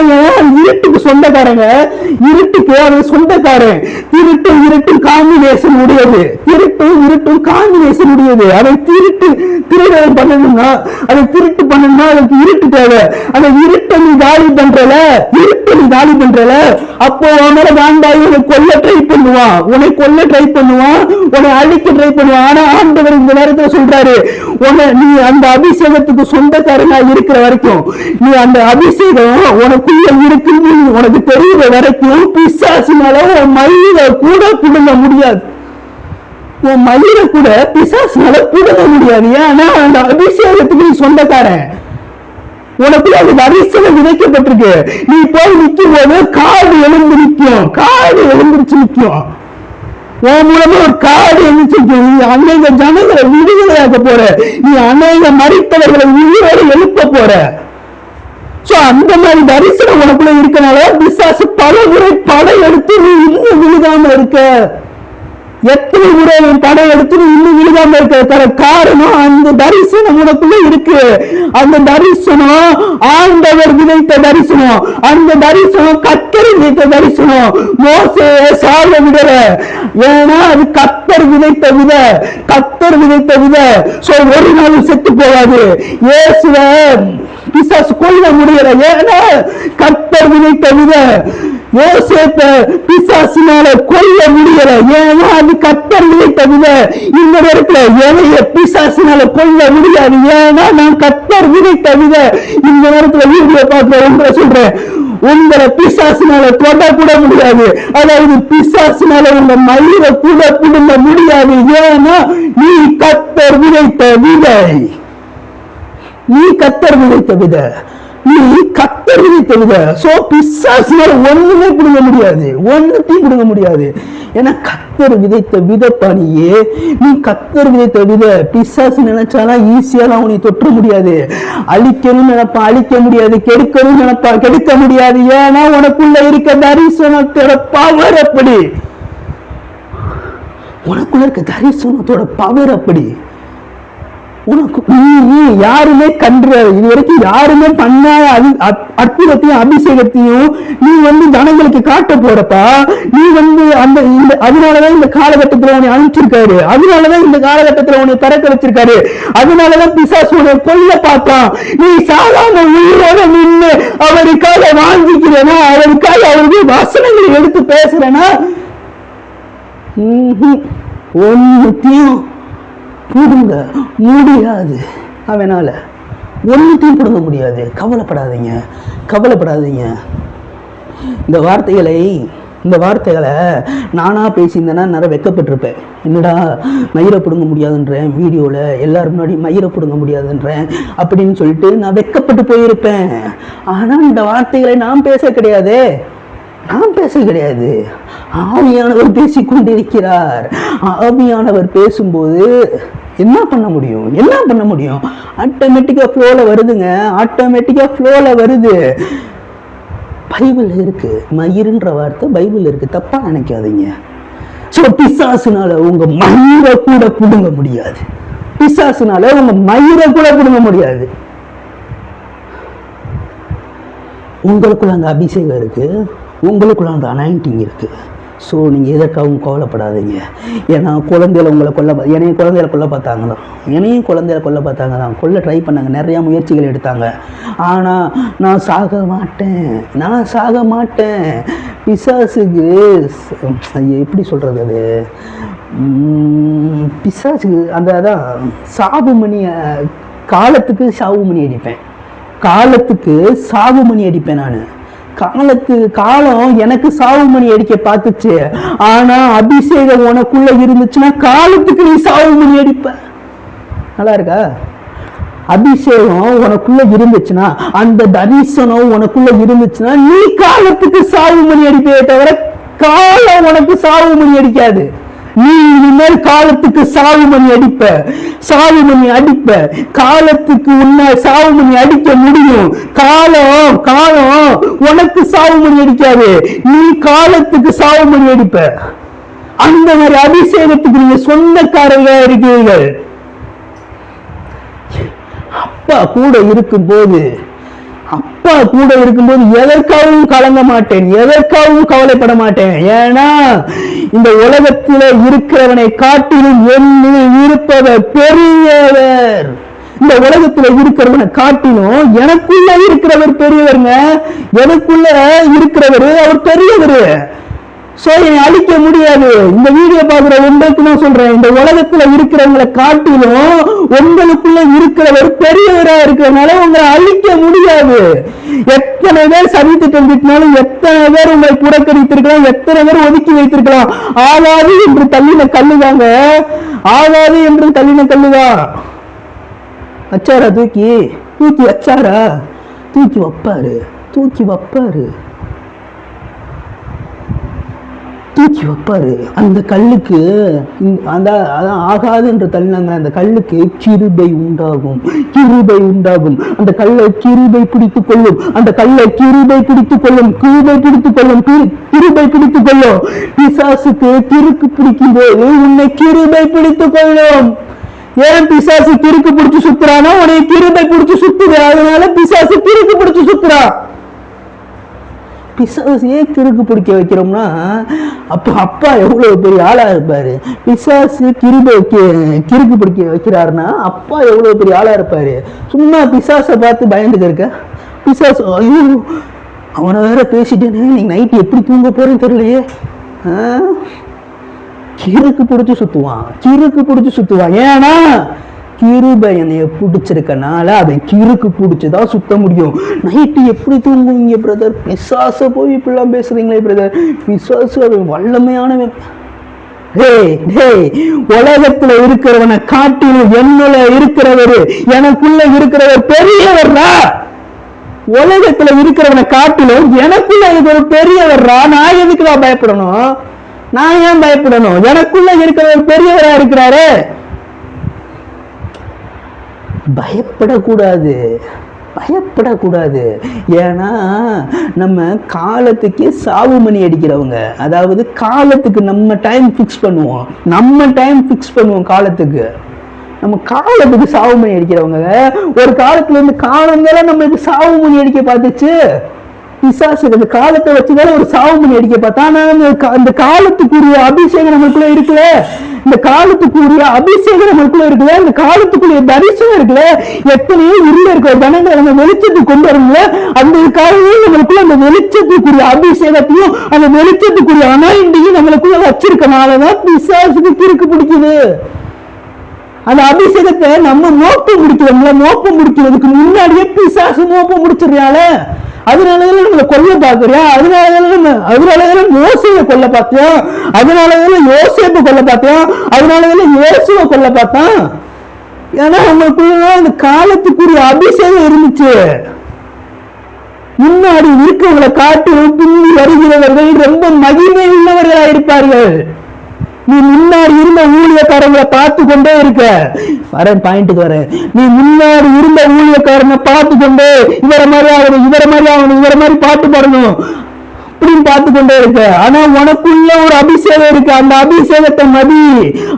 A: இருட்டுக்கு சொந்தக்காரங்க, இருட்டுக்கு அவன் சொந்தக்காரன். இருட்டும் காம்பினேஷன் உடையது. இருட்டும் காம்பினேஷன் உடையது. அதை திருடல் பண்ணணும்னா, அதை திருட்டு பண்ணணும்னா அதுக்கு இருட்டு தேவை. அந்த இருட்டை நீ காலி பண்றல, அப்போ அவனால காண்டாகி உன்னை கொல்ல ட்ரை பண்ணுவான், உன்னை அழிக்க ட்ரை பண்ணுவான். ஆனா ஆண்டவர் இந்த நேரத்தில் சொல்றாரு, நீ அந்த அபிஷேகத்துக்கு சொந்தக்காரனா இருக்கிற வரைக்கும், நீ அந்த அபிஷேகம் உனக்குள்ள இருக்குன்னு உனக்கு தெரியுற வரைக்கும் பிசாசுனால உன் மயிரை கூட புடுங்க முடியாது. உன் மயிரை கூட பிசாசுனால புடுங்க முடியாது. ஏன்னா அந்த அபிஷேகத்துக்கு நீ சொந்தக்காரன். உனக்குள்ள அது அபிஷேகம் விதைக்கப்பட்டிருக்கு. நீ போய் நிற்கும் போது காடு எழுந்திருச்சு நிற்கும். உன் மூலமா ஒரு காடு எழுந்திருக்கும். நீ அநேக ஜனங்களை விடுதலையாக்க போற. நீ அநேக மரித்தவர்களை உயிரோடு எழுப்ப போற. அந்த மாதிரி தரிசனம் உனக்குள்ள இருக்கனால பிசாசு பல முறை படம் எடுத்து நீ இன்னும் விழுகாம இருக்க. எத்தனை முறை படம் எடுத்து நீ இன்னும் விழுகாம இருக்க காரணம் அந்த தரிசனம் உனக்குள்ள இருக்கு. அந்த தரிசனம் ஆண்டவர் விதைத்த தரிசனம். அந்த தரிசனம் கர்த்தர் விதைத்த தரிசனம். மோசேயை சாக விடல. ஏன்னா அது கர்த்தர் விதைத்த விதை. ஒரு நாள் செத்து போகாது. இயேசுவை பிசாசு கொல்ல முடியல. ஏன்னா கர்த்தர் விதைத்த விதை. யோசேப்பை பிசாசினால கொல்ல முடியல. ஏன்னா அது கர்த்தர் விதைத்த விதை. இந்த நேரத்துல எதைய பிசாசினால கொல்ல முடியாது. ஏன்னா நான் கர்த்தர் விதைத்த விதை. இந்த நேரத்துல வீடியோ பார்க்க சொல்றேன், உங்களை பிசாசினால தொட கூட முடியாது. அதாவது பிசாசினால உங்க மயிரை கூட புடுங்க முடியாது. ஏன்னா நீ கர்த்தர் விதைத்த விதை. சோ பிசாசினால ஒண்ணுமே புடுங்க முடியாது. ஒன்னுத்தையும் புடுங்க முடியாது. ஏன்னா கர்த்தர் விதைத்த விதைப்பானியே. நீ கர்த்தர் விதைத்த விதை. பிசாசு நினைச்சாலாம் ஈஸியாலாம் உன்னை தொற்ற முடியாது. அழிக்கணும்னு நினைப்பா, அழிக்க முடியாது. கெடுக்கணும்னு நினைப்பா, கெடுக்க முடியாது. ஏன்னா உனக்குள்ள இருக்க தரிசனத்தோட பவர் அப்படி. உனக்குள்ள இருக்க தரிசனத்தோட பவர் அப்படி. உனக்கு யாருமே இது வரைக்கும் யாருமே பண்ணாத அற்புதத்தையும் அபிஷேகத்தையும் நீ ஜனங்களுக்கு காட்ட போறப்பா. நீ அதனாலதான் இந்த காலகட்டத்தில் உன்னை அனுப்பிச்சிருக்காரு. அதனாலதான் இந்த காலகட்டத்தில் உன்னை திறக்க வச்சிருக்காரு. அதனாலதான் பிசாசு உன்னை கொல்ல பார்த்தான். நீ சாதாரண உயிரோட நின்று அவருக்காக வாங்கிக்கிறேனா, அவருக்காக அவருடைய வசனங்களை எடுத்து பேசுறேன்னா ஒன்னுத்தையும் புடுங்க முடியாது. அவனால ஒன்னுத்தையும் புடுங்க முடியாது. கவலைப்படாதீங்க. இந்த வார்த்தைகளை நானா பேசியிருந்தேன்னா நிறைய வெக்கப்பட்டிருப்பேன். என்னடா மயிரை பிடுங்க முடியாதுன்றேன், வீடியோவில் எல்லாரும் முன்னாடி மயிரை பிடுங்க முடியாதுன்றேன் அப்படின்னு சொல்லிட்டு நான் வெக்கப்பட்டு போயிருப்பேன். ஆனால் இந்த வார்த்தைகளை நான் பேச கிடையாது. ஆவியானவர் பேசிக்கொண்டிருக்கிறார். ஆவியானவர் பேசும்போது என்ன பண்ண முடியும்? ஆட்டோமேட்டிக்கா ஃப்ளோல வருது. பைபிள் இருக்கு. மயிருன்ற வார்த்தை பைபிள் இருக்கு. தப்பா நினைக்காதீங்க. சோ பிசாசுனால உங்க மயிரை கூட புடுங்க முடியாது. உங்களுக்குள்ள அங்க அபிஷேகம் இருக்கு. உங்களுக்குள்ள அந்த அனாயிண்டிங் இருக்குது. ஸோ நீங்கள் எதற்காகவும் கவலைப்படாதீங்க. ஏன்னா குழந்தையில உங்களை என்னையும் குழந்தையில கொல்ல பார்த்தாங்க தான், என்னையும் குழந்தையில கொல்ல பார்த்தாங்க தான், கொல்ல ட்ரை பண்ணாங்க, நிறையா முயற்சிகள் எடுத்தாங்க. ஆனால் நான் சாக மாட்டேன். பிசாசுக்கு எப்படி சொல்கிறது, அது பிசாசுக்கு அதான் சாவு மணியை காலத்துக்கு சாவு மணி அடிப்பேன், நான். காலம் எனக்கு சாவு மணி அடிக்க பார்த்துச்சு. ஆனா அபிஷேகம் உனக்குள்ள இருந்துச்சுன்னா காலத்துக்கு நீ சாவு மணி அடிப்ப. நல்லா இருக்கா? அபிஷேகம் உனக்குள்ள இருந்துச்சுன்னா, அந்த தரிசனம் உனக்குள்ள இருந்துச்சுன்னா, நீ காலத்துக்கு சாவு மணி அடிப்பே தவிர காலம் உனக்கு சாவு மணி அடிக்காது. நீ இனிமேல் காலத்துக்கு சாவு மணி அடிப்ப. காலத்துக்கு உன்னை சாவு மணி அடிக்க முடியும். காலம் உனக்கு சாவு மணி அடிக்காது. நீ காலத்துக்கு சாவு மணி அடிப்ப. அந்த மாதிரி அபிஷேகத்துக்கு நீங்க சொந்தக்காரங்க இருக்கீர்கள். அப்பா கூட இருக்கும்போது எதற்காகவும் கலங்க மாட்டேன், எதற்காகவும் கவலைப்பட மாட்டேன். ஏன்னா இந்த உலகத்தில் இருக்கிறவனை காட்டிலும் என்னில் இருப்பவர் பெரியவர். இந்த உலகத்துல இருக்கிறவனை காட்டிலும் எனக்குள்ள இருக்கிறவர் பெரியவருங்க. எனக்குள்ள இருக்கிறவர் அவர் பெரியவர். சோ என்னை அழிக்க முடியாது. இந்த வீடியோ பார்க்குற உங்களுக்கு நான் சொல்றேன், இந்த உலகத்துல இருக்கிறவங்களை காட்டிலும் உங்களுக்குள்ள இருக்கிறவர் பெரியவரா இருக்கிறதுனால உங்களை அழிக்க முடியாது. எத்தனை பேர் சதித்திட்டம் திட்டினாலும், எத்தனை பேர் உங்களை புறக்கணித்திருக்கலாம், எத்தனை பேர் ஒதுக்கி வைத்திருக்கலாம். ஆகாது என்று தள்ளின கல்லுதாங்க, வச்சாரா தூக்கி வச்சாரா, தூக்கி வைப்பாரு. அந்த கல்லுக்கு அதான் ஆகாது என்று தள்ளினாங்க. அந்த கல்லுக்கு கிருபை உண்டாகும். அந்த கல்லை கிருபை பிடித்துக் கொள்ளும். பிசாசுக்கு கிறுக்கு பிடிக்கும் போது உன்னை கிருபை பிடித்துக் கொள்ளும். ஏன் பிசாசு கிறுக்கு பிடிச்சு சுத்துறானா? உன்னை கிருபை பிடிச்சு சுத்துது. அதனால பிசாசு கிறுக்கு பிடிச்சு சுத்துறான். பிசாசையே கிறுக்கு பிடிக்க வைக்கிறோம்னா அப்பா எவ்வளவு பெரிய ஆளா இருப்பாரு. பிசாசு கிறுக்கு பிடிக்க வைக்கிறாருன்னா அப்பா எவ்வளவு பெரிய ஆளா இருப்பாரு. சும்மா பிசாசை பார்த்து பயந்துக்க இருக்க. பிசாசு ஐயோ அவனை வேற பேசிட்டேன்னு நீங்க நைட்டு எப்படி தூங்க போறேன்னு தெரியலையே. கிறுக்கு பிடிச்சு சுத்துவான். ஏன்னா கிருபை என்னைய பிடிச்சிருக்கனால அதை கிறுக்கு பிடிச்சுதான் சுத்த முடியும். நைட்டு எப்படி தூங்குவீங்க பிரதர்? பிசாச போய் இப்படிலாம் பேசுறீங்களே பிரதர். பிசாசு அது வல்லமையானவன். உலகத்துல இருக்கிறவனை காட்டிலும் என்னுள்ள இருக்கிறவரு, எனக்குள்ள இருக்கிறவர் பெரியவர்ரா. உலகத்துல இருக்கிறவனை காட்டிலும் எனக்குள்ள இருக்கிற பெரியவர்ரா. நான் எதுக்குதான் பயப்படணும்? நான் ஏன் பயப்படணும்? எனக்குள்ள இருக்கிறவர் பெரியவரா இருக்கிறாரு. பயப்படக்கூடாது. ஏன்னா நம்ம காலத்துக்கே சாவு மணி அடிக்கிறவங்க. அதாவது காலத்துக்கு நம்ம டைம் ஃபிக்ஸ் பண்ணுவோம். காலத்துக்கு நம்ம காலத்துக்கு சாவு மணி அடிக்கிறவங்க. ஒரு காலத்துல இருந்து காலம் மேல நம்மளுக்கு சாவு மணி அடிக்க பார்த்துச்சு. பிசாசு அந்த காலத்தை வச்சுதான் ஒரு சாவு மணி அடிக்க பார்த்தா. அந்த காலத்துக்குரிய அபிஷேகம் நம்மளுக்குள்ள இருக்குல்ல, இந்த காலத்துக்குரிய தரிசனம் இருக்குல்ல, எத்தனையோ உள்ள இருக்கிற ஜனங்களை நம்ம வெளிச்சத்துக்கு கொண்டு வரல. அந்த காலையில் நம்மளுக்குள்ள அந்த வெளிச்சத்துக்குரிய அபிஷேகத்தையும் அந்த வெளிச்சத்துக்குரிய அனாயிண்டையும் நம்மளுக்குள்ள வச்சிருக்கனாலதான் பிசாசுக்கு கிறுக்கு பிடிக்குது. அந்த அபிஷேகத்தை நம்ம மோப்பம் முடிக்கிறதுக்கு முன்னாடியே பிசாசு மோப்பம் முடிச்சிடறால. அதனாலதான் நம்மளை கொல்ல பாக்குறியா? அதனாலதான் மோசையை கொல்ல பார்த்தோம், அதனாலதான் யோசேப்பை கொல்ல பார்த்தோம், அதனாலதான் இயேசுவை கொல்ல பார்த்தோம். ஏன்னா அவங்களுக்குள்ள அந்த காலத்துக்குரிய அபிஷேகம் இருந்துச்சு. முன்னாடி இருக்கவங்களை காட்டிலும் பின்னி வருகிறவர்கள் ரொம்ப மகிமை உள்ளவர்களா இருப்பார்கள். நீ முன்னாடி இருந்த ஊழியக்காரங்களை பார்த்து கொண்டே இருக்க. பாயிண்ட்டுக்கு வரேன். நீ முன்னாடி இருந்த ஊழியக்காரனை பார்த்து கொண்டே இவரை மாதிரி பாட்டு பாடணும், அப்படின்னு பார்த்து கொண்டே இருக்க. ஆனா உனக்குள்ள ஒரு அபிஷேகம் இருக்கு, அந்த அபிஷேகத்தை மதி.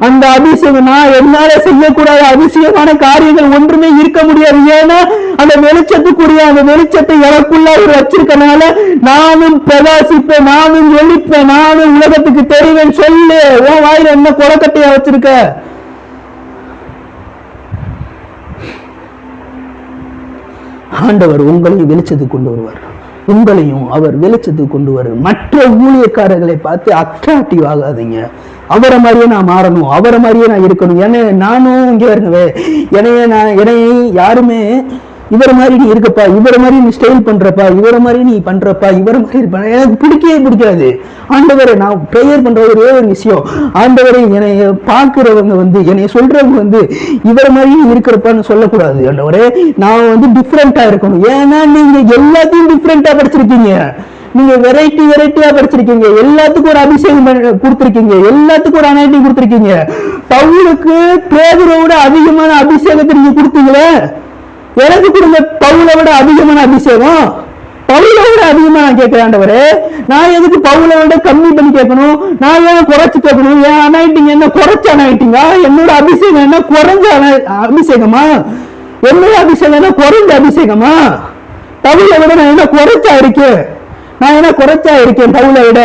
A: அந்த அபிஷேகம் நான் என்னால செய்யக்கூடாத அதிசயமான காரியங்கள் ஒன்றுமே இருக்க முடியாது. ஏன்னா அந்த வெளிச்சத்துக்குரிய அந்த வெளிச்சத்தை எனக்குள்ள ஒரு வச்சிருக்கனால நானும் பிரகாசிப்பேன், நானும் ஒழிப்பேன், நானும் உலகத்துக்கு தெரிவேன். சொல்லு, உன் வாயில என்ன கொலக்கட்டையா வச்சிருக்க? ஆண்டவர் உங்களையும் வெளிச்சத்துக்கு கொண்டு வருவார், உங்களையும் அவர் வெளிச்சத்துக்கு கொண்டு வருவார். மற்ற ஊழியக்காரர்களை பார்த்து அட்ராக்டிவ் ஆகாதீங்க. அவரை மாதிரியே நான் மாறணும், அவரை மாதிரியே நான் இருக்கணும். ஏன்னா நானும் இங்கே வருங்கவே, என்னைய யாருமே இவரை மாதிரி நீ இருக்கப்பா, இவரை மாதிரி நீ ஸ்டைல் பண்றப்பா, இவரை மாதிரி நீ பண்றப்பா, இவரை மாதிரி இருப்ப, எனக்கு பிடிக்கவே பிடிக்காது. ஆண்டவரை நான் ப்ரேயர் பண்ற ஒரே ஒரு விஷயம், ஆண்டவரை என்னைய பார்க்கிறவங்க என்னைய சொல்றவங்க இவரை மாதிரி இருக்கிறப்பான்னு சொல்லக்கூடாது. ஆண்டவரே நான் டிஃப்ரெண்டா இருக்கணும். ஏன்னா நீங்க எல்லாத்தையும் டிஃப்ரெண்டா படிச்சிருக்கீங்க, நீங்க வெரைட்டியா படிச்சிருக்கீங்க, எல்லாத்துக்கும் ஒரு அபிஷேகம் கொடுத்திருக்கீங்க, எல்லாத்துக்கும் ஒரு அனாயிட்டிங் கொடுத்திருக்கீங்க. பவுலுக்கு பேதுருவோட அதிகமான அபிஷேகத்தை நீங்க கொடுத்தீங்களே, எனக்கு கொடுங்க பவுலை விட அதிகமான அபிஷேகம். பவுலை விட அதிகமா நான் கேட்கிறேன் ஆண்டவரே. நான் எதுக்கு பவுலை விட கம்மி பண்ணி கேட்கணும்? நான் ஏன் குறைச்சு கேட்கணும்? ஏன் அனாயிட்டிங் என்ன குறைச்ச அனாயிட்டிங்கா? என்னோட அபிஷேகம் என்ன குறைஞ்ச அபிஷேகமா? என்னோட அபிஷேகம் என்ன குறைஞ்ச அபிஷேகமா? பவுலை விட நான் என்ன குறைச்சா இருக்கேன்? நான் என்ன குறைச்சா இருக்கேன் பவுலை விட?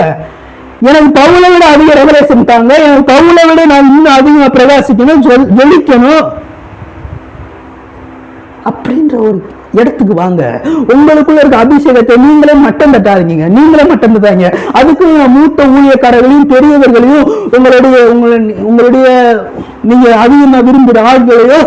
A: எனக்கு பவுலை விட அதிக ரெவலேஷன் தாங்க. எனக்கு பவுலை விட நான் இன்னும் அதிகமா பிரகாசிக்கணும், ஜொலிக்கணும் அப்படின்ற ஒரு இடத்துக்கு வாங்க. உங்களுக்குள்ள இருக்க அபிஷேகத்தை நீங்களே மட்டம் தட்டாதீங்க, நீங்களே மட்டம் தட்டாங்க. அதுக்கு மூத்த ஊழியக்காரர்களையும் பெரியவர்களையும் உங்களுடைய நீங்க அதிகமா விரும்புகிற ஆள்களையும்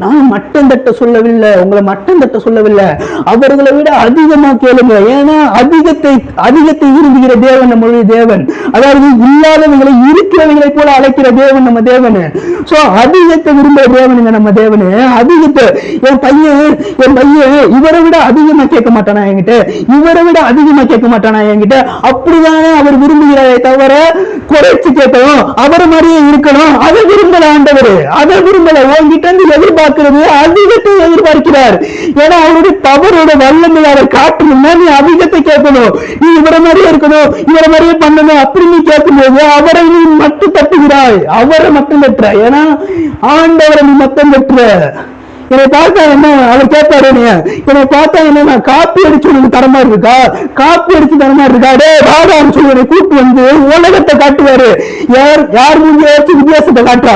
A: நான் மட்டம் தட்ட சொல்லவில்லை, உங்களை மட்டம் தட்ட சொல்லவில்லை. அவர்களை விட அதிகமா கேளுங்க. ஏன்னா அதிகத்தை விரும்புகிற தேவன் நம்மளுடைய தேவன். அதாவது இல்லாதவங்களை இருக்கிறவங்களை போல அழைக்கிற தேவன் நம்ம தேவனு. சோ அதிகத்தை விரும்புகிற தேவனுங்க நம்ம தேவனு. அதிகத்தை என் பையன் இவரை விட அதிகமா கேட்க மாட்டானா என்கிட்ட, இவரை விட அதிகமா கேட்க மாட்டானா என்கிட்ட. அப்படிதானே அவர் விரும்புகிறாரே தவிர குறைச்சு கேட்கணும், அவரை மாதிரியே இருக்கணும் அதை விரும்பல ஆண்டவர். அதை விரும்பல. உங்ககிட்ட இருந்து எதிர்பார்க்கிறது அதிகத்தை எதிர்பார்க்கிறார். ஏன்னா அவருடைய பவரோட வல்லமை அவர் காட்டணும்னா நீ அதிகத்தை கேட்கணும். நீ இவரை மாதிரியே இருக்கணும், இவரை மாதிரியே பண்ணணும் அப்படி நீ கேட்கும்போது அவரை நீ மட்டும் தட்டுகிறாய், அவரை மட்டும் தட்டுற. ஏன்னா ஆண்டவரை நீ மட்டும் தட்டுற. என்னை பார்த்தா என்ன அவர் கேட்பாரு, என்னை பார்த்தா என்ன காப்பி அடிச்சு உனக்கு தரமா இருக்கா, காப்பி அடிச்சு தரமா இருக்கா, டே வாடான்னு சொல்லி கூப்பிட்டு உலகத்தை காட்டுவாரு. யார் மூஞ்சி வச்சு வித்தியாசத்தை காட்டுறா,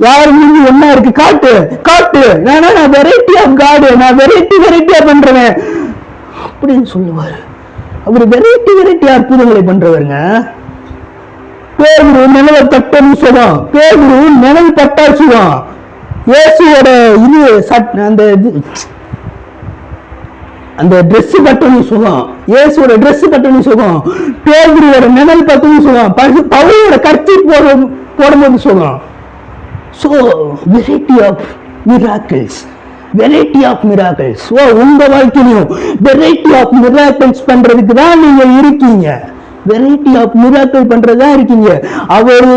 A: யார் மூஞ்சி என்ன இருக்கு காட்டு காட்டு. ஏன்னா நான் வெரைட்டி ஆஃப் காடு, நான் வெரைட்டியா பண்றேன் அப்படின்னு சொல்லுவாரு. அவரு வெரைட்டி அற்புதங்களை பண்றவருங்க. பேதுரு நினைவு தட்டன்னு சொல்லும், பேதுரு நினைவு தட்டா சொல்லும். இயேசுவோட அந்த ட்ரெஸ் கட்டணி சுகம், இயேசுவோட ட்ரெஸ் கட்டணி சுகம், பேதுருவோட நிழல் கட்டணி சுகம், பவுலோட கட்சி போடும்போது சுகம். So variety of miracles. So உங்க வாழ்க்கையிலும் வெரைட்டி ஆஃப் மிராக்கிள்ஸ் பண்றதுக்கு தான் நீங்க இருக்கீங்க, வெரைட்டி ஆஃப் மிராக்கிள் பண்றதுதான் இருக்கீங்க. அவரு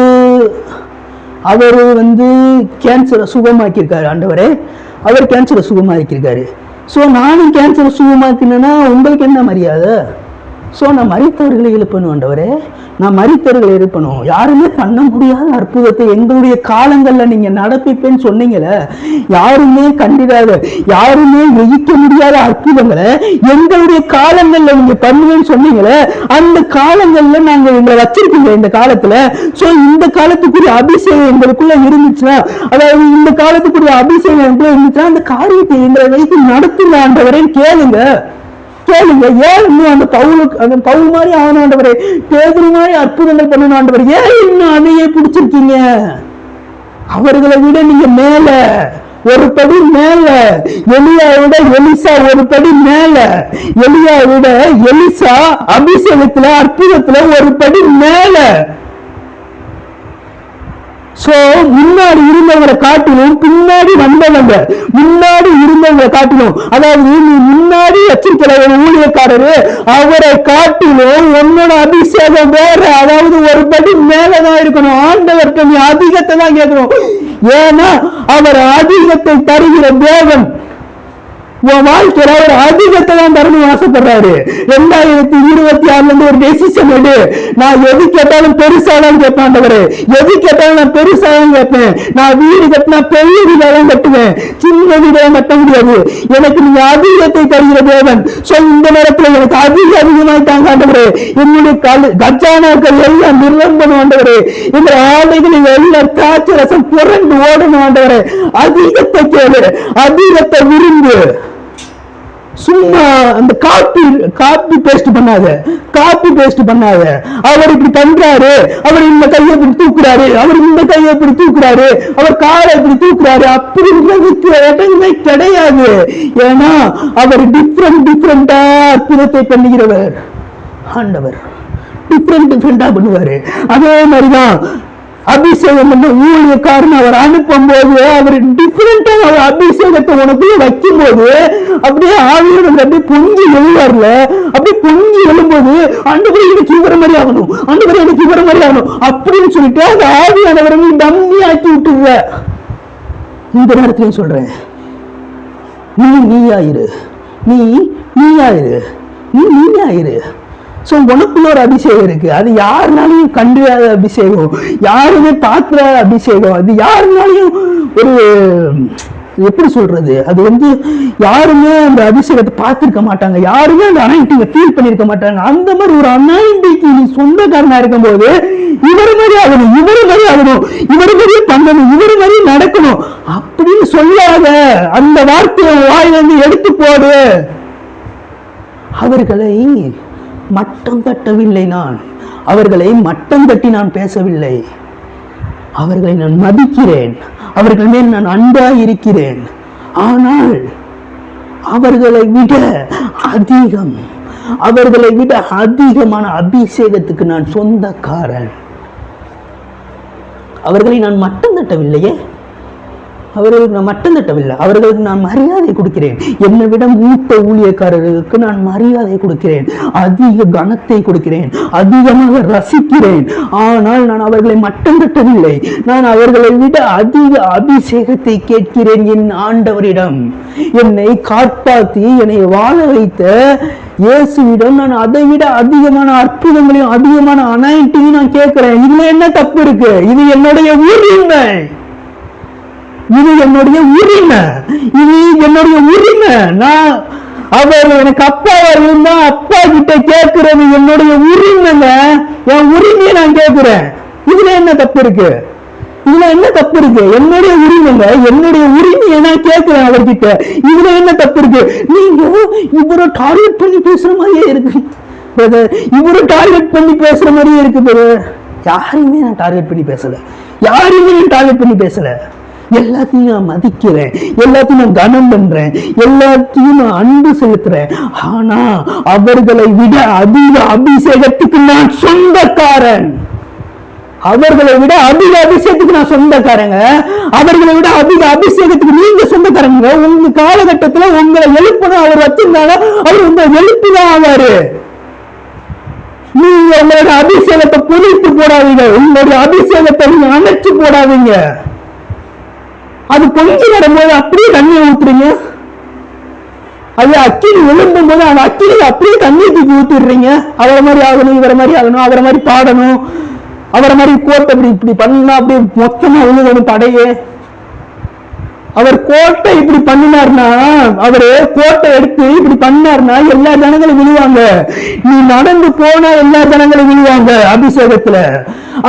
A: கேன்சரை சுகமாக்கியிருக்காரு ஆண்டவரே, அவர் கேன்சரை சுகமாக்கியிருக்காரு. ஸோ நானும் கேன்சரை சுகமாக்கினேன்னா உங்களுக்கு என்ன மரியாதை? ஸோ நான் மரித்தவர்களை எழுப்பணும் ஆண்டவரே, நான் மரித்தவர்களை எழுப்பணும். யாருமே பண்ண முடியாத அற்புதத்தை எங்களுடைய காலங்களில் நீங்க நடப்பிப்பேன்னு சொன்னீங்களே, யாருமே கண்டிராத, யாருமே ஜெயிக்க முடியாத அற்புதங்களை எங்களுடைய காலங்களில் நீங்க பண்ணுவேன்னு சொன்னீங்களே, அந்த காலங்கள்ல நாங்க எங்களை வச்சிருக்கீங்க இந்த காலத்துல. ஸோ இந்த காலத்துக்குரிய அபிஷேகம் எங்களுக்குள்ள இருந்துச்சுன்னா, அதாவது இந்த காலத்துக்குரிய அபிஷேகம் எங்களுக்குள்ள இருந்துச்சுன்னா அந்த காரியத்தை எங்களை வைத்து நடத்துங்க ஆண்டவரேன்னு கேளுங்க. ஏன் இன்னும் அந்த பவுல் மாதிரி ஆனாண்டவரே, பேதுரு மாதிரி அற்புதங்கள் பண்ணணும் ஆண்டவர், ஏன் இன்னும் அதையே பிடிச்சிருக்கீங்க? அவர்களை விட நீங்க மேல, ஒரு படி மேல. எலியாவோட எலிசா ஒரு படி மேல, எலியாவோட எலிசா அபிஷேகத்துல அற்புதத்துல ஒரு படி மேல. சோ முன்னாடி இருந்தவங்களை காட்டிலும் பின்னாடி வந்தவங்க, முன்னாடி இருந்தவங்களை காட்டிலும், அதாவது நீ முன்னாடி வச்சிருக்கிற ஒரு ஊழியக்காரரு அவரை காட்டிலும் உன்னோட அபிஷேகம் வேற, அதாவது ஒரு படி மேலதான் இருக்கணும். ஆண்டவர்கிட்ட நீ அதிகத்தை தான் கேட்கணும். ஏன்னா அவர் அதிகத்தை தருகிற தேவன். உன் வாழ்க்கையில ஒரு அதிகத்தை தான் தரணும் ஆசைப்படுறாரு. 2026 இருந்து ஒரு டெசிஷன் எடு. நான் எது கேட்டாலும் பெருசாதான் கேட்பேன் ஆண்டவரே, எது கேட்டாலும் நான் பெருசாதான் கேட்பேன். நான் வீடு கட்டினா பெரிய வீடாதான் கட்டுவேன், சின்ன வீடாதான் கட்ட முடியாது. எனக்கு நீங்க அதிகத்தை தருகிற தேவன். சோ இந்த நேரத்துல எனக்கு அதிகமாயிட்டாங்க ஆண்டவரே. என்னுடைய கஜானாக்கள் எல்லாம் நிரம்பணும் ஆண்டவரே. இந்த ஆலைகளில் எல்லாம் திராட்சை ரசம் புரண்டு ஓடணும் ஆண்டவரே. அதிகத்தை கேளு, அதிகத்தை விரும்பு. சும்மா அந்த காப்பி பேஸ்ட் பண்ணாத, காப்பி பேஸ்ட் பண்ணாத. அவர் இப்படி பண்றாரு, அவர் இந்த கையை இப்படி தூக்குறாரு, அவர் இந்த கையை இப்படி தூக்குறாரு, அவர் காலை இப்படி தூக்குறாரு அப்படின்றதுக்கு இடமே கிடையாது. ஏன்னா அவர் டிஃப்ரெண்டா அற்புதத்தை பண்ணுகிறவர் ஆண்டவர். டிஃப்ரெண்டா பண்ணுவாரு. அதே மாதிரிதான் அபிஷேகம் பண்ண ஊழியக்காரன் அவர் அனுப்பும் போது அவர் டிஃப்ரெண்டா அவர் அபிஷேகத்தை உனக்கு வைக்கும் போது அப்படியே ஆவியோட அப்படியே பொங்கி எழுவார்ல. அப்படியே பொங்கி எழும்போது ஆண்டவரே எனக்கு இவர மாதிரி ஆகணும், ஆண்டவரே எனக்கு இவர மாதிரி ஆகணும் அப்படின்னு சொல்லிட்டு அந்த ஆவியானவரை டம்மி ஆக்கி விட்டுருவ. இந்த நேரத்திலையும் சொல்றேன், நீயாயிரு, நீயாயிரு. சோ உனக்குள்ள ஒரு அபிஷேகம் இருக்கு. அது யாருனாலையும் கண்டுவிடாத அபிஷேகம், யாருமே பார்க்காத அபிஷேகம். அது யாருனாலையும் ஒரு எப்படி சொல்றது, அது யாருமே அந்த அபிஷேகத்தை பார்த்திருக்க மாட்டாங்க, யாருமே அந்த அனாயிண்டிங்கை ஃபீல் பண்ணிருக்க மாட்டாங்க. அந்த மாதிரி ஒரு அனாயிண்டிக்கு நீ சொந்தக்காரனா இருக்கும் போது இவர் மாதிரி ஆகணும், இவர் மாதிரி ஆகணும், இவர் மாதிரியே பண்ணணும், இவர் மாதிரி நடக்கணும் அப்படின்னு சொல்லாத. அந்த வார்த்தையை வாயிலிருந்து எடுத்து போடு. அவர்களை மட்டம் தட்டவில்லை நான், அவர்களை மட்டம் தட்டி நான் பேசவில்லை. அவர்களை நான் மதிக்கிறேன், அவர்கள் மேல் நான் அன்பாய் இருக்கிறேன். ஆனால் அவர்களை விட அதிகமான அபிஷேகத்துக்கு நான் சொந்தக்காரன். அவர்களை நான் மட்டம் தட்டவில்லையே, அவர்களுக்கு நான் மட்டம் தட்டவில்லை, அவர்களுக்கு நான் மரியாதை கொடுக்கிறேன். என்னை விட மூத்த ஊழியக்காரர்களுக்கு நான் மரியாதை கொடுக்கிறேன், அதிக கனத்தை கொடுக்கிறேன், அதிகமாக ரசிக்கிறேன். ஆனால் நான் அவர்களை மட்டம் தட்டவில்லை, நான் அவர்களை விட அதிக அபிஷேகத்தை கேட்கிறேன் என் ஆண்டவரிடம். என்னை காப்பாற்றி என்னை வாழ வைத்த இயேசுவிடம் நான் அதை விட அதிகமான அற்புதங்களையும் அதிகமான அனாயிண்டிங்கையும் நான் கேட்கிறேன். இதுல என்ன தப்பு இருக்கு? இது என்னுடைய உரிமை, இது என்னுடைய உரிமை. நான் அவர் எனக்கு அப்பாவா இருந்தா அப்பா கிட்ட கேட்கிறது என்னுடைய உரிமைங்க, என் உரிமையை நான் கேட்கிறேன். இதுல என்ன தப்பு இருக்கு? என்னுடைய உரிமைங்க, என்னுடைய உரிமையை நான் கேட்கிறேன் அவர்கிட்ட. இதுல என்ன தப்பு இருக்கு? நீங்க இவரை டார்கெட் பண்ணி பேசுற மாதிரியே இருக்கு பிரதர், இவரை டார்கெட் பண்ணி பேசுற மாதிரியே இருக்கு பிரதர். யாரையுமே நான் டார்கெட் பண்ணி பேசல, எல்லாத்தையும் நான் மதிக்கிறேன், எல்லாத்தையும் நான் கனம் பண்றேன், எல்லாத்தையும் நான் அன்பு செலுத்துறேன். ஆனா அவர்களை விட அதிக அபிஷேகத்துக்கு நான் சொந்தக்காரன். அவர்களை விட அதிக அபிஷேகத்துக்கு நான் சொந்தக்காரங்க. அவர்களை விட அதிக அபிஷேகத்துக்கு நீங்க சொந்தக்காரங்க. உங்க காலகட்டத்துல உங்களை எழுப்பணும் அவர் வச்சிருந்தாலும் அவர் உங்களை எழுப்பிதான் ஆவாரு. நீங்க உங்களோட அபிஷேகத்தை புதைத்து போடாதீங்க, உங்களுடைய அபிஷேகத்தை நீங்க அணைச்சு போடாதீங்க. அது கொஞ்சம் வரும்போது அப்படியே தண்ணியை ஊத்துறீங்க, அது அக்கினி விழும்பும் போது அந்த அக்கினி அப்படியே தண்ணியை தூக்கி ஊத்திடுறீங்க. அவரை மாதிரி ஆகணும், இவரை மாதிரி ஆகணும், அவரை மாதிரி பாடணும், அவரை மாதிரி கோட்டை இப்படி பண்ணா அப்படியே மொத்தமா விழுகணும் தடையே. அவர் கோட்டை இப்படி பண்ணினார்னா, அவரு கோட்டை எடுத்து இப்படி பண்ணார்னா எல்லா ஜனங்களும் விழுவாங்க. நீ நடந்து போனா எல்லா ஜனங்களும் விழுவாங்க அபிஷேகத்துல.